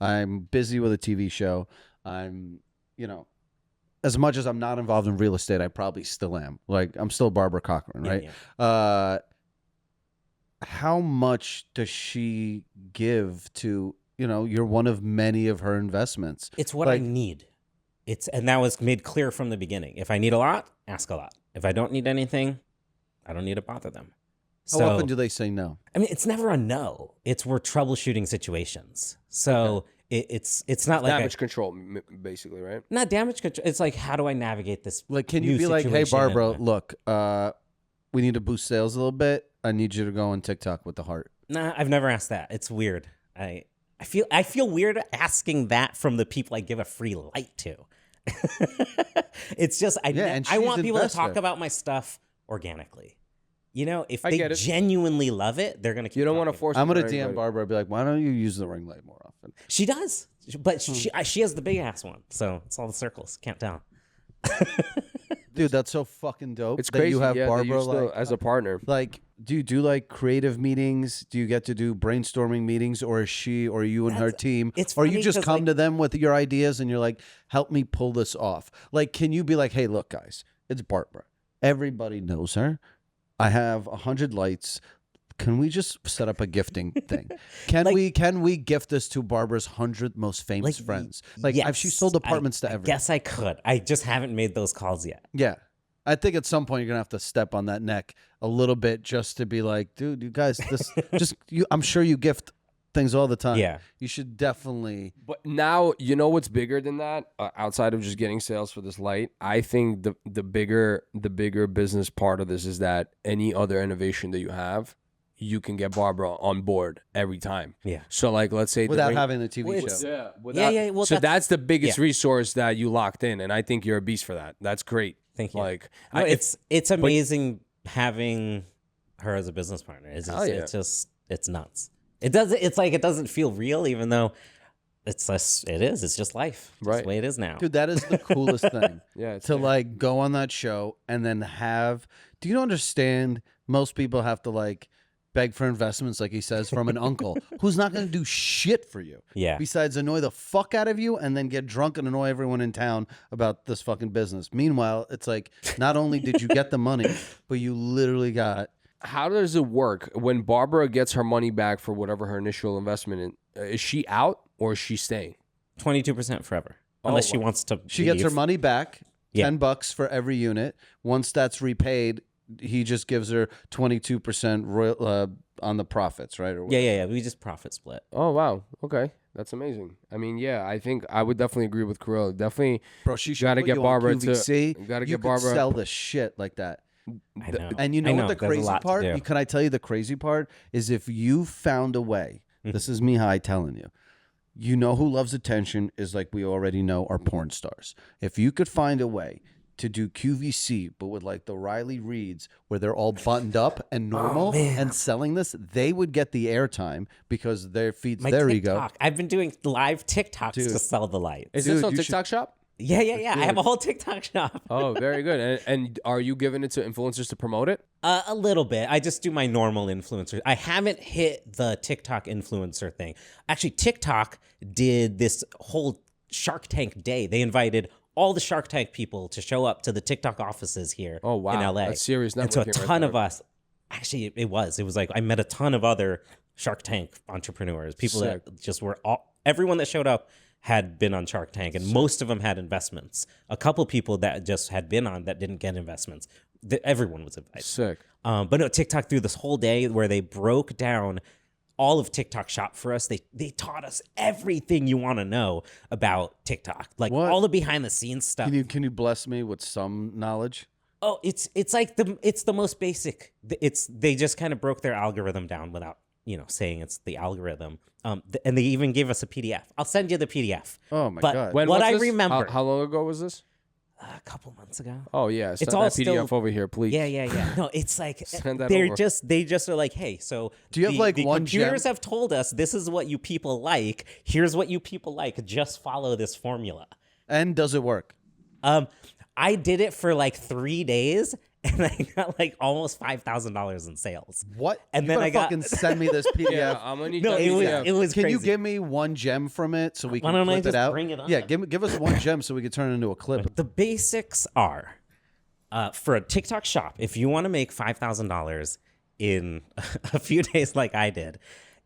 I'm busy with a TV show. I'm, as much as I'm not involved in real estate, I probably still am. Like, I'm still Barbara Corcoran, right? Yeah. How much does she give to, you're one of many of her investments? It's what I need. And that was made clear from the beginning. If I need a lot, ask a lot. If I don't need anything, I don't need to bother them. How often do they say no? I mean, it's never a no. We're troubleshooting situations. So it's not like Damage control, basically, right? not damage control. It's like, how do I navigate this? Like, can you new be like, hey, situation Barbara, and- look, we need to boost sales a little bit. I need you to go on TikTok with the heart. Nah, I've never asked that. It's weird. I feel weird asking that from the people I give a free light to. It's just and I want she's people to investor. talk about my stuff organically. If I they get it. genuinely love it, they're gonna keep You don't want to talking. force. I'm it going on to DM everybody. Barbara and be like, why don't you use the ring light more often? She does, but Hmm. she has the big ass one, so it's all the circles. Can't tell. Dude, that's so fucking dope. It's that crazy. you have yeah, that Barbara you're still like, as a partner. like, do you do like creative meetings? Do you get to do brainstorming meetings, or is she or you and her team? it's or you funny just 'cause, come like- to them with your ideas and you're like, help me pull this off. Like, can you be like, hey, look, guys, it's Barbara. Everybody knows her. I have 100 lights. can we just set up a gifting thing? Can we gift this to Barbara's 100 most famous friends? Like, yes, she sold apartments to everyone. Yes, I could. I just haven't made those calls yet. Yeah. I think at some point you're gonna have to step on that neck a little bit just to be like, dude, you guys, this I'm sure you gift things all the time. Yeah. You should definitely. But now, you know what's bigger than that? Outside of just getting sales for this light, I think the bigger business part of this is that any other innovation that you have, you can get Barbara on board every time. Yeah. So like, let's say without having the TV show. Yeah. Yeah. Well, so that's the biggest resource that you locked in, and I think you're a beast for that. That's great. Thank you. Like, no, it's amazing having her as a business partner. It's nuts. It doesn't feel real, even though it is. It's just life. It's right. the way it is now. Dude, that is the coolest thing. Yeah. To like go on that show and then have. Do you understand? Most people have to like beg for investments, like he says, from an uncle who's not going to do shit for you. Yeah. Besides annoy the fuck out of you and then get drunk and annoy everyone in town about this fucking business. Meanwhile, it's like, not only did you get the money, but you literally got. How does it work when Barbara gets her money back for whatever her initial investment in? Is she out or is she staying? 22% forever, unless she wants to. She gets her money back. Yeah. $10 for every unit. Once that's repaid, he just gives her 22% on the profits, right? Or Yeah. We just profit split. Oh, wow. Okay. That's amazing. I mean, yeah, I think I would definitely agree with Kirill. Definitely, bro, she got to get Barbara QVC. to. Got to you get Barbara. Sell the shit like that. I know. And you know what the There's a crazy lot to part? do. Can I tell you the crazy part? Is if you found a way, this is Mihai telling you, you know who loves attention is like we already know are porn stars. If you could find a way to do QVC, but with like the Riley Reids, where they're all buttoned up and normal and selling this, they would get the airtime because their feeds their ego. I've been doing live TikToks to sell the light. Is this on TikTok shop? Yeah. I have a whole TikTok shop. Oh, very good. And are you giving it to influencers to promote it? A little bit. I just do my normal influencer. I haven't hit the TikTok influencer thing. Actually, TikTok did this whole Shark Tank day. They invited all the Shark Tank people to show up to the TikTok offices here in LA. That's serious networking. And so a ton of us, actually it was like, I met a ton of other Shark Tank entrepreneurs, people that just were everyone that showed up had been on Shark Tank, and most of them had investments. A couple people that just had been on that didn't get investments. Everyone was invited. Sick. But no, TikTok threw this whole day where they broke down all of TikTok shop for us. They taught us everything you want to know about TikTok, like all the behind the scenes stuff. Can you bless me with some knowledge? Oh, it's like it's the most basic. They just kind of broke their algorithm down without saying it's the algorithm. And they even gave us a PDF. I'll send you the PDF. Oh my god! What I remember. How long ago was this? A couple months ago. Oh yeah, it's all that PDF still over here, please. Yeah. No, it's like they just are like, hey, so do you have like the one computers gem? have told us this is what you people like. Here's what you people like. Just follow this formula. And does it work? I did it for like 3 days, and I got like almost $5,000 in sales. What? And you then I got fucking send me this PDF. Yeah, I'm gonna need no, that it PDF. was. Can crazy. you give me one gem from it so we Why can don't I clip it just out? bring it up? Yeah, give us one gem so we can turn it into a clip. The basics are for a TikTok shop, if you want to make $5,000 in a few days like I did,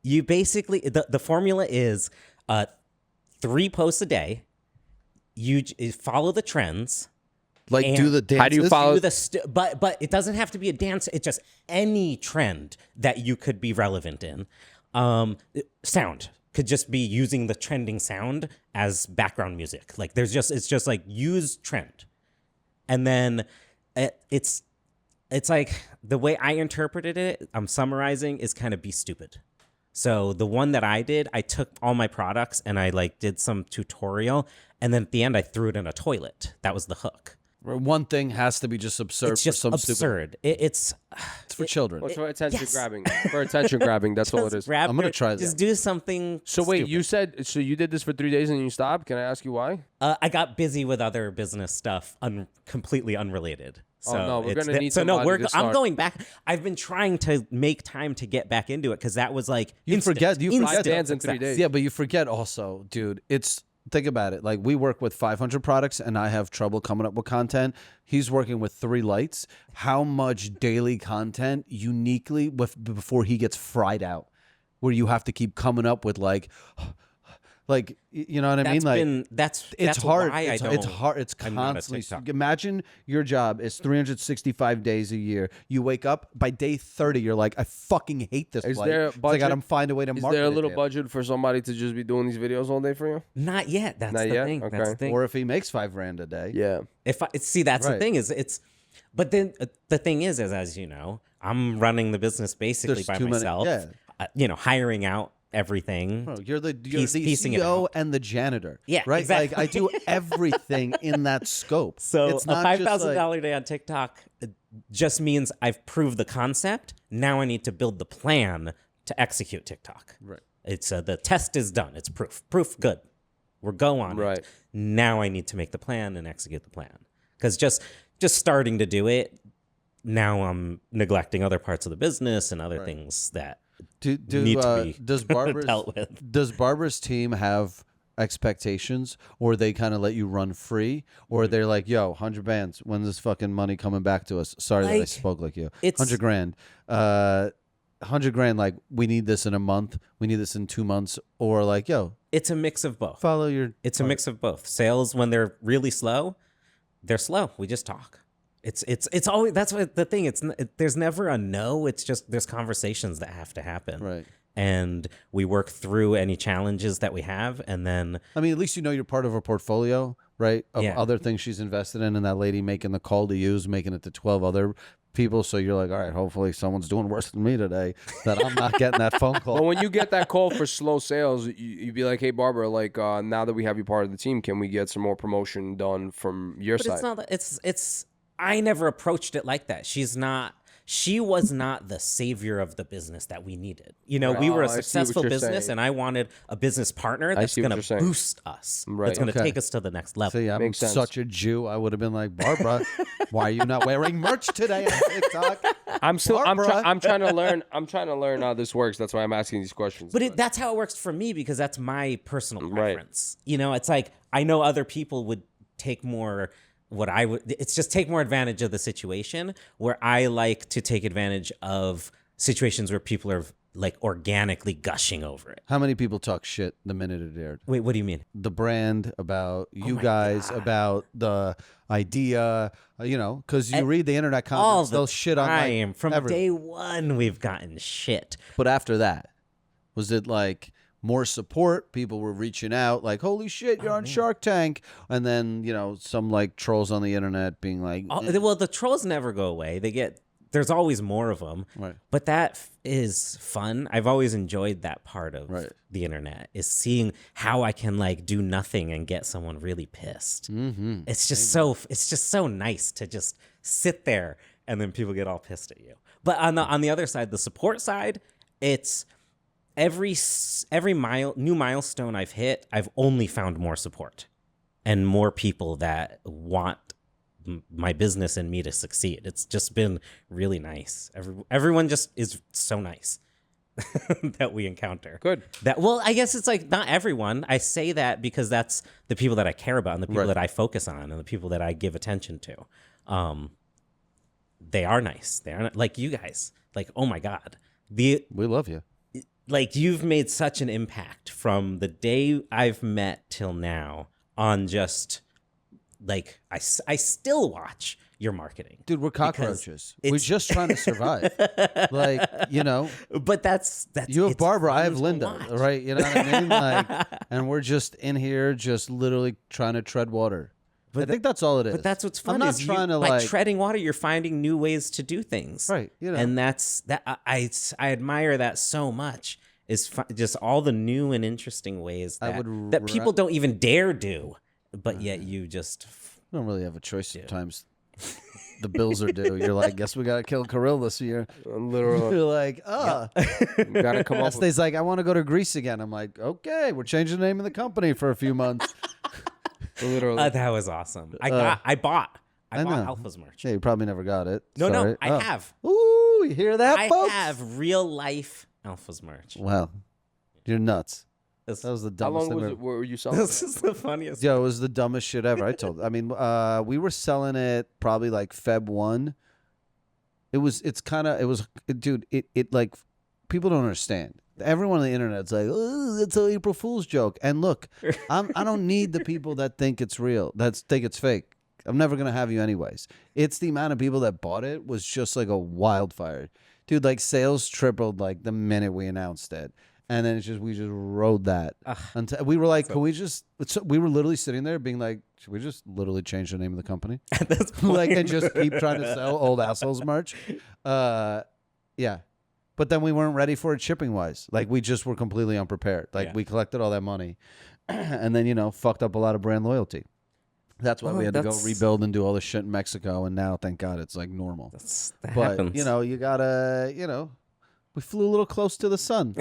you basically, the formula is 3 posts a day. You follow the trends. Like do the dance. How do you follow? But it doesn't have to be a dance. It's just any trend that you could be relevant in. Sound could just be using the trending sound as background music. Like it's just like use trend. And then it's like the way I interpreted it, I'm summarizing, is kind of be stupid. So the one that I did, I took all my products and I like did some tutorial, and then at the end I threw it in a toilet. That was the hook. One thing has to be just absurd. It's just absurd. It's for children. It's for attention grabbing. For attention grabbing, that's all it is. I'm gonna try that. Just do something. So wait, stupid. you said you did this for 3 days and you stopped? Can I ask you why? I got busy with other business stuff, completely unrelated. So no, we're gonna need so no, somebody to I'm start. going back. I've been trying to make time to get back into it because that was like You forget Five dance in 3 days. Yeah, but you forget also, dude. It's think about it. Like, we work with 500 products and I have trouble coming up with content. He's working with 3 lights. How much daily content uniquely before he gets fried out, where you have to keep coming up with like, you know what I mean? Like, it's hard. It's hard. It's constantly. Imagine your job is 365 days a year. You wake up by day 30, you're like, I fucking hate this. Is there a budget? I gotta find a way to market. Is there a little budget for somebody to just be doing these videos all day for you? Not yet. That's the thing. Okay. That's the thing. Or if he makes $5,000 a day. Yeah. That's the thing is but then the thing is as you know, I'm running the business basically by myself. Hiring out everything. Bro, you're the CEO and the janitor. Yeah, right. Exactly. Like, I do everything in that scope. So it's not a $5,000 day on TikTok just means I've proved the concept. Now I need to build the plan to execute TikTok. Right. It's the test is done. It's proof. Proof good. We're go on it. Now I need to make the plan and execute the plan. Because just starting to do it, now I'm neglecting other parts of the business and other things that need to be dealt with. Does Barbara's team have expectations, or they kind of let you run free, or they're like, yo, 100 bands, when's this fucking money coming back to us? Sorry that I spoke like you. It's 100 grand. 100 grand, like, we need this in a month, we need this in 2 months, or like, yo, it's a mix of both. It's a mix of both. Sales, when they're really slow, they're slow. We just talk. It's always, that's what the thing. There's never a no. It's just there's conversations that have to happen. Right. And we work through any challenges that we have, and then I mean, at least you know you're part of a portfolio, right? Of other things she's invested in, and that lady making the call to use, making it to 12 other people. So you're like, all right, hopefully someone's doing worse than me today, that I'm not getting that phone call. Well, when you get that call for slow sales, you'd be like, hey, Barbara, like, now that we have you part of the team, can we get some more promotion done from your side? It's not. It's. I never approached it like that. She was not the savior of the business that we needed. You know, we were a successful business, and I wanted a business partner that's going to boost us. Right. That's going to take us to the next level. See, I'm such a Jew. I would have been like, Barbara, why are you not wearing merch today on TikTok? I'm trying to learn. I'm trying to learn how this works. That's why I'm asking these questions. But that's how it works for me, because that's my personal preference. You know, it's like, I know other people would take more. It's just take more advantage of the situation, where I like to take advantage of situations where people are like organically gushing over it. How many people talk shit the minute it aired? Wait, what do you mean? The brand, about you guys, about the idea, because you read the internet comments, they'll shit on like from day one, we've gotten shit. But after that, was it like more support? People were reaching out like, holy shit, you're on Shark Tank. And then, some like trolls on the internet being like, well, the trolls never go away. There's always more of them. Right. But that is fun. I've always enjoyed that part of the internet, is seeing how I can like do nothing and get someone really pissed. Mm-hmm. It's just so nice to just sit there and then people get all pissed at you. But on the other side, the support side, it's every new milestone I've hit, I've only found more support and more people that want my business and me to succeed. It's just been really nice. Everyone just is so nice that we encounter. Good. I guess it's like not everyone. I say that because that's the people that I care about and the people that I focus on and the people that I give attention to. They are nice. They are like you guys. Like, oh my God. We love you. Like, you've made such an impact from the day I've met till now on just, like, I still watch your marketing. Dude, we're cockroaches. We're just trying to survive. Like, But that's you have Barbara, I have Linda, right? You know what I mean? Like, and we're just in here just literally trying to tread water. But I think that's all it is. But that's what's fun. I'm not trying to by treading water, you're finding new ways to do things. Right. And that's I admire that so much. Is just all the new and interesting ways that people don't even dare do, but yet you just don't really have a choice sometimes. The bills are due. You're like, guess we got to kill Kirill this year. Literally. You're like, got to come up. He's like, I want to go to Greece again. I'm like, okay, we're changing the name of the company for a few months. Literally. That was awesome. I bought Alpha's merch. Yeah, you probably never got it. No, I have. Ooh, you hear that, folks? I have real life Alpha's merch. Wow. You're nuts. This, That was the How dumbest long thing was ever. it? Were you selling? this is the funniest. Yo, it was the dumbest shit ever. I told. I mean, we were selling it probably like Feb 1. Dude, it like, people don't understand. Everyone on the internet's like, oh, that's an April Fool's joke. And look, I don't need the people that think it's real, that think it's fake. I'm never going to have you anyways. It's the amount of people that bought it was just like a wildfire. Dude, like sales tripled like the minute we announced it. And then we just rode that. Until we were like, we were literally sitting there being like, should we just literally change the name of the company? At this point, Like, and just keep trying to sell old assholes merch. Yeah. But then we weren't ready for it shipping wise. Like, we just were completely unprepared. Like, we collected all that money and then, fucked up a lot of brand loyalty. That's why we had to go rebuild and do all this shit in Mexico. And now, thank God, it's like normal. That But, happens. you gotta, we flew a little close to the sun.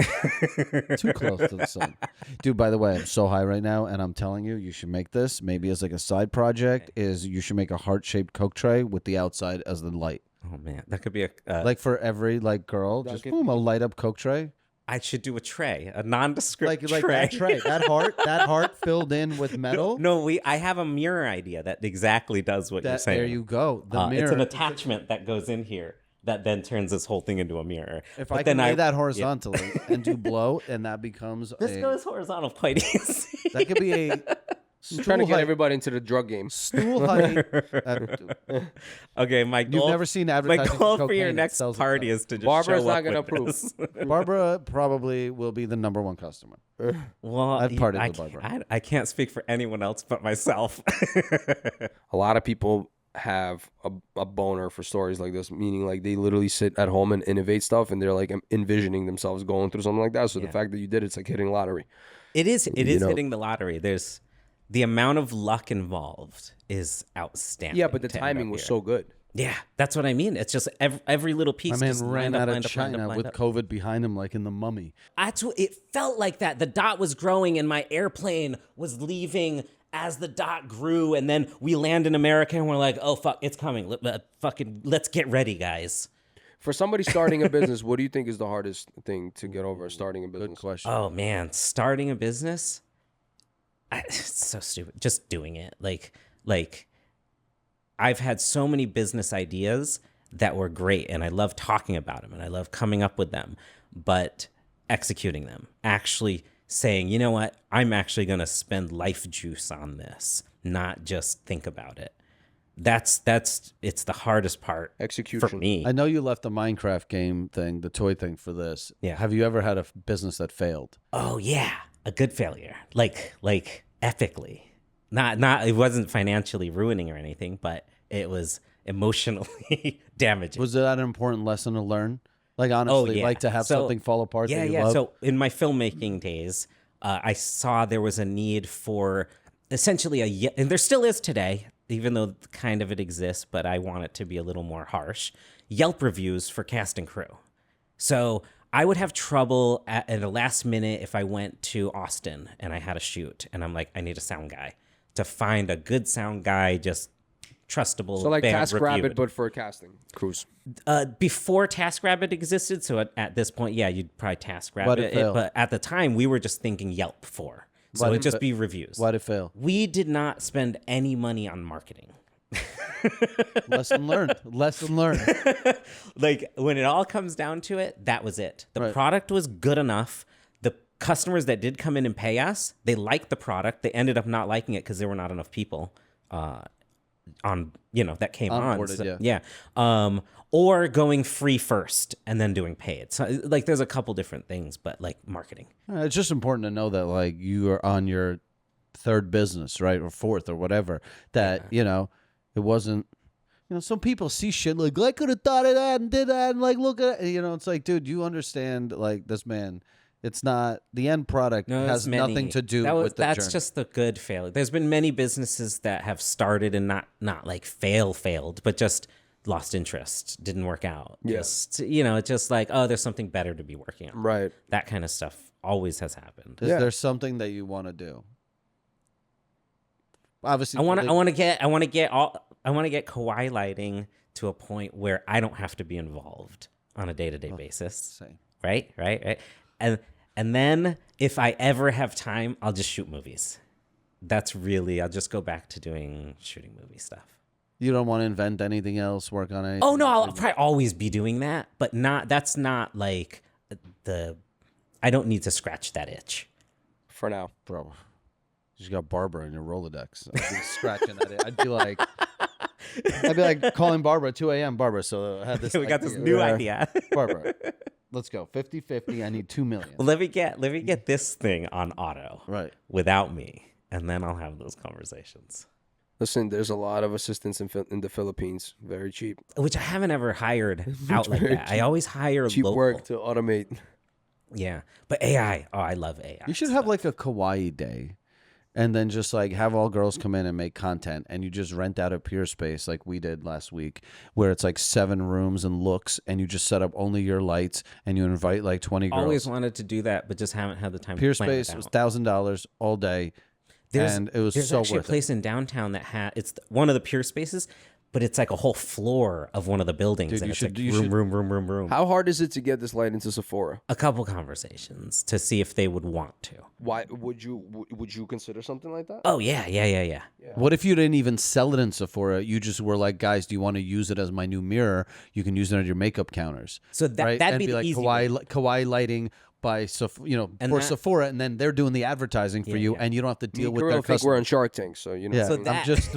Too close to the sun. Dude, by the way, I'm so high right now, and I'm telling you, you should make this, maybe as like a side project, is you should make a heart-shaped Coke tray with the outside as the light. Oh man, that could be a Like for every like girl, just boom, a light up Coke tray. I should do a tray, a nondescript tray. Like that tray, that heart filled in with metal. No, I have a mirror idea that exactly does what you're saying. There you go. The mirror. It's an attachment that goes in here that then turns this whole thing into a mirror. If I can lay that horizontally and do blow, and that becomes this goes horizontal quite easy. That could be a. I'm trying to get everybody into the drug game. Stool height. Okay, my goal. You've never seen advertising. My goal for cocaine, your it next sells party itself. is to just Barbara's show not up gonna with approve. this. Barbara probably will be the number one customer. Well, I've partied with Barbara. I can't speak for anyone else but myself. A lot of people have a boner for stories like this, meaning like they literally sit at home and innovate stuff, and they're like envisioning themselves going through something like that. So the fact that you did it's like hitting lottery. It is hitting the lottery. There's the amount of luck involved is outstanding. Yeah, but the timing was so good. Yeah, that's what I mean. It's just every little piece. My man just ran lined up, out of lined up, China lined up, with lined up. COVID behind him, like in The Mummy. It felt like that. The dot was growing, and my airplane was leaving as the dot grew, and then we land in America, and we're like, "Oh fuck, it's coming! Let's get ready, guys." For somebody starting a business, what do you think is the hardest thing to get over starting a business? Good question. Oh man, starting a business. It's so stupid. Just doing it. Like I've had so many business ideas that were great, and I love talking about them, and I love coming up with them, but executing them, actually saying, you know what, I'm actually going to spend life juice on this, not just think about it. It's the hardest part Execution. for me. I know you left the Minecraft game thing, the toy thing for this. Yeah. Have you ever had a business that failed? Oh yeah, a good failure, like epically. Not it wasn't financially ruining or anything, but it was emotionally damaging. Was that an important lesson to learn? Like, honestly, like to have something fall apart that you love? So in my filmmaking days, I saw there was a need for essentially and there still is today, even though kind of it exists, but I want it to be a little more harsh, Yelp reviews for cast and crew. So I would have trouble at the last minute if I went to Austin and I had a shoot, and I'm like, I need a sound guy. To find a good sound guy, just trustable. So like TaskRabbit, reviewed. but for casting crews. Before TaskRabbit existed, so at this point, yeah, you'd probably TaskRabbit Why'd it fail? but at the time, we were just thinking Yelp for. So it'd just be reviews. Why'd it fail? We did not spend any money on marketing. Lesson learned. Lesson learned. Like when it all comes down to it, that was it. The product was good enough. The customers that did come in and pay us, they liked the product. They ended up not liking it because there were not enough people on that came on. Onboarded, Yeah. Or going free first and then doing paid. So like there's a couple different things, but like marketing. It's just important to know that like you are on your third business, right, or fourth or whatever. That it wasn't. Some people see shit like I could have thought of that and did that and like look at it. It's like, dude, you understand like this man. It's not the end product has nothing to do with the that's journey. just the good failure. There's been many businesses that have started and not like failed, but just lost interest, didn't work out. Yes. It's just like, oh, there's something better to be working on. Right. That kind of stuff always has happened. Is there something that you want to do? Obviously, I want to get Kawaii Lighting to a point where I don't have to be involved on a day-to-day basis. Same. Right. And then if I ever have time, I'll just shoot movies. I'll just go back to shooting movie stuff. You don't want to invent anything else, work on anything? Oh, no, I'll probably always be doing that, but that's not like I don't need to scratch that itch. For now. Bro, you got Barbara in your Rolodex. I'd be scratching that itch. I'd be like calling Barbara at 2 a.m. Barbara, so I had this. We got this new idea. Barbara, let's go. 50-50. I need $2 million. Well, let me get this thing on auto. Right. Without me. And then I'll have those conversations. Listen, there's a lot of assistants in the Philippines. Very cheap. Which I haven't ever hired out like that. I always hire cheap local. Work to automate. Yeah. But AI. Oh, I love AI. You should have like a Kawaii day. And then just like have all girls come in and make content, and you just rent out a Pure Space like we did last week, where it's like 7 rooms and looks, and you just set up only your lights, and you invite like 20 girls. Always wanted to do that, but just haven't had the time. Pure to plan Space was $1,000 all day, and it was so There's actually worth a place in downtown that it's one of the Pure Spaces, but it's like a whole floor of one of the buildings, Dude, and you it's should- like you should- room. How hard is it to get this light into Sephora? A couple conversations to see if they would want to. Why would you consider something like that? Oh yeah. What if you didn't even sell it in Sephora? You just were like, guys, do you want to use it as my new mirror? You can use it on your makeup counters. So that'd and be the like easy way. Kawaii Lighting by Sephora, and then they're doing the advertising for you, and you don't have to deal with their think we're customers. on Shark Tank, so you know. Yeah, So I'm that- just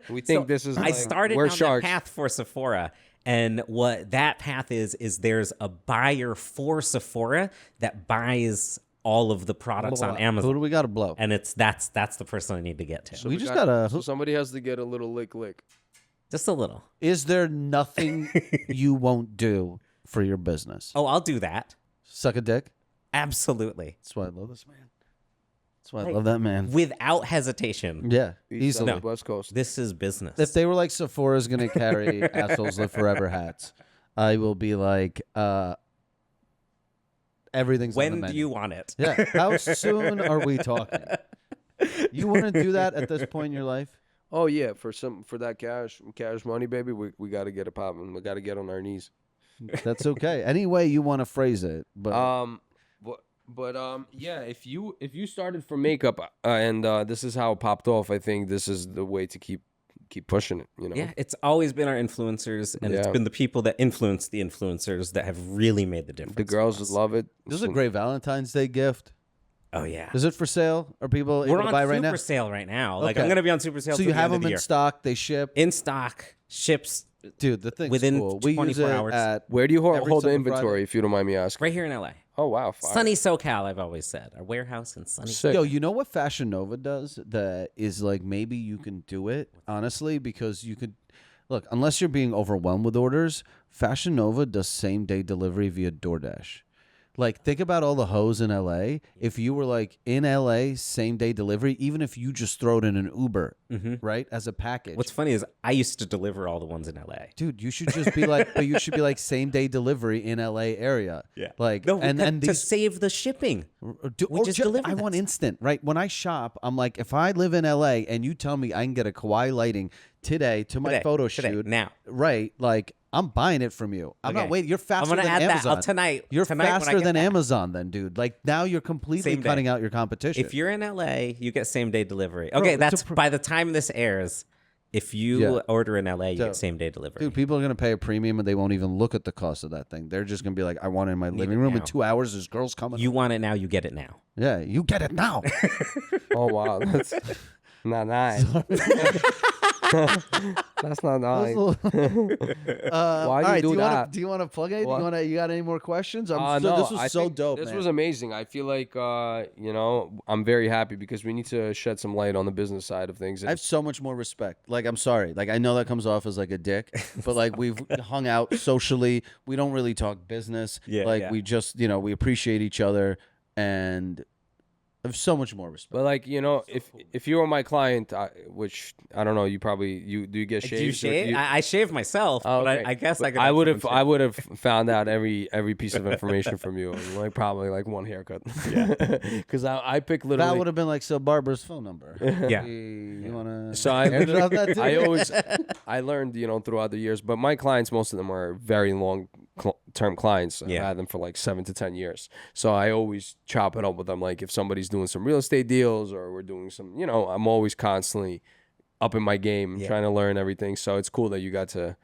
we think this is. I like, started we're down sharks. that path for Sephora, and what that path is there's a buyer for Sephora that buys all of the products on Who Amazon, do we got to blow? and that's the person I need to get to. So we just gotta. So somebody has to get a little lick. Just a little. Is there nothing you won't do for your business? Oh, I'll do that. Suck a dick. Absolutely. That's why I love this man. That's why I love that man. Without hesitation. Yeah, East easily. Coast, West Coast. This is business. If they were like Sephora's gonna carry assholes live forever hats, I will be like, everything's on the when menu. do you want it? Yeah. How soon are we talking? You want to do that at this point in your life? Oh yeah, for that cash money, baby, we got to get it popping. We got to get on our knees. That's okay. Any way you want to phrase it, but yeah, if you started from makeup and this is how it popped off, I think this is the way to keep pushing it. You know. Yeah, it's always been our influencers, and it's been the people that influence the influencers that have really made the difference. The girls would love it. this is a great Valentine's Day gift. Oh yeah. Is it for sale? Are people able We're to on buy super right now? sale right now. Like Okay. I'm gonna be on super sale. So you till the have end of them the in year. stock. They ship. In stock, ships Dude, the thing's within cool. We use 24 it hours. at Where do you hold Every the single inventory, Friday. if you don't mind me asking? right here in LA. Oh wow, fire. Sunny SoCal, I've always said. Our warehouse in sunny. Sick. Yo, you know what Fashion Nova does that is like maybe you can do it, honestly, because you could look, unless you're being overwhelmed with orders, Fashion Nova does same day delivery via DoorDash. Like, think about all the hoes in LA. If you were like in LA, same day delivery, even if you just throw it in an Uber, right, as a package. What's funny is I used to deliver all the ones in LA. Dude, you should just be like, but you should be like same day delivery in LA area. Yeah. Like, No, and to these save the shipping. We just deliver I that want stuff. instant, right? When I shop, I'm like, if I live in LA and you tell me I can get a Kawaii Lighting today to my photo shoot, now. right? Like, I'm buying it from you. I'm not Okay. waiting. You're faster I'm gonna than add Amazon. that tonight. You're Tonight when I faster get than back. Amazon, then, dude. Like, now you're completely Same day. cutting out your competition. If you're in LA, you get same day delivery. Okay, it's that's by the time this airs. If you Yeah. order in LA, you Dude. get same day delivery. Dude, people are going to pay a premium and they won't even look at the cost of that thing. They're just going to be like, I want it in my living it room in now. 2 hours. There's girls coming. You want it now, you get it now. Yeah, you get it now. Oh wow, that's not nice. That's not nice. Why Why do you do that? Do you want to plug anything? What? You got any more questions? No, This was I so think dope, This man. was amazing. I feel like I'm very happy because we need to shed some light on the business side of things. I have so much more respect. Like, I'm sorry. Like, I know that comes off as like a dick, but like we've hung out socially. We don't really talk business. Yeah, like yeah. we just, we appreciate each other, and I have so much more respect. But like if you were my client, which I don't know, you probably do you get shaved? Do you shave? I shave myself, Oh, but okay. I guess I could. I would have found out every piece of information from you, like probably like one haircut. Yeah, because I pick That literally. would have been like, so Barbara's phone number. Yeah. You want to? So I that too? I learned throughout the years, but my clients, most of them are very long term clients. Yeah. I've had them for like 7 to 10 years. So I always chop it up with them. Like if somebody's doing some real estate deals or we're doing some, you know, I'm always constantly up in my game, trying to learn everything. So it's cool that you got to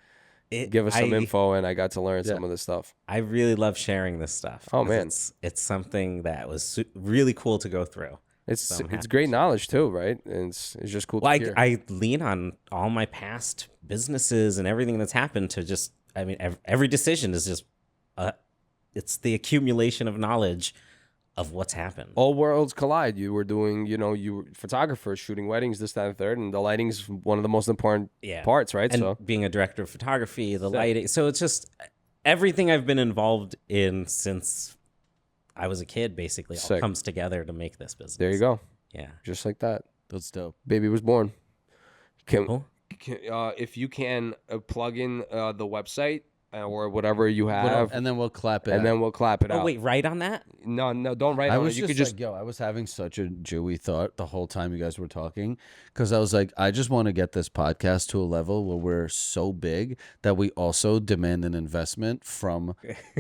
give us some info and I got to learn some of this stuff. I really love sharing this stuff. Oh man, it's something that was really cool to go through. It's great knowledge too, right? And it's just cool. Well, to hear. I lean on all my past businesses and everything that's happened to just. I mean, every decision is just. It's the accumulation of knowledge of what's happened. All worlds collide. You were doing, you know, you were photographers shooting weddings, this, that, and third, and the lighting's one of the most important parts, right? And so being a director of photography, the lighting. So it's just everything I've been involved in since I was a kid, basically, all comes together to make this business. There you go. Yeah. Just like that. That's dope. Baby was born. Cool. If you can plug in the website or whatever you have, and then we'll clap it. and then we'll clap it out. Oh wait, write on that? No, don't write I on was it. You just could just like, yo, I was having such a Jewy thought the whole time you guys were talking, because I was like, I just want to get this podcast to a level where we're so big that we also demand an investment from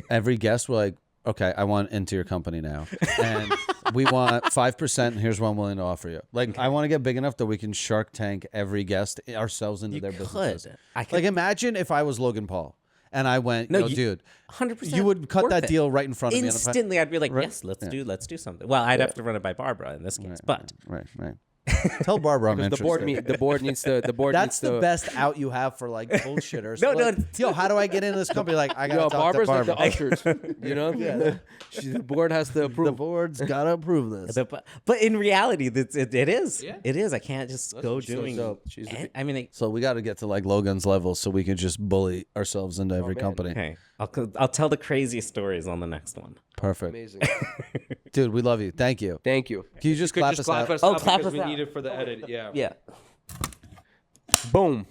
every guest. We're like, okay, I want into your company now, and we want 5%. And here's what I'm willing to offer you. Like, I want to get big enough that we can Shark Tank every guest ourselves into their business. Like, imagine if I was Logan Paul. And I went, no, dude, 100%. You would cut that deal right in front of me. Instantly, I'd be like, yes, let's do something. Well, I'd have to run it by Barbara in this case, but right. Tell Barbara I'm interested. The board needs to. That's the best out you have for like bullshitters. No, like, yo, how do I get into this company? Like, I gotta talk Barbara's to Barbara. like the ushers, you know. The board has to approve. The board's gotta approve this. But in reality, it is. Yeah. It is. I can't just go so doing. dope. I mean, So we got to get to like Logan's level so we can just bully ourselves into every company. okay. I'll tell the craziest stories on the next one. Perfect, Amazing. dude. We love you. Thank you. Thank you. Can you just clap us out? Oh, clap us we out. need it for the edit. Yeah. Yeah. Boom.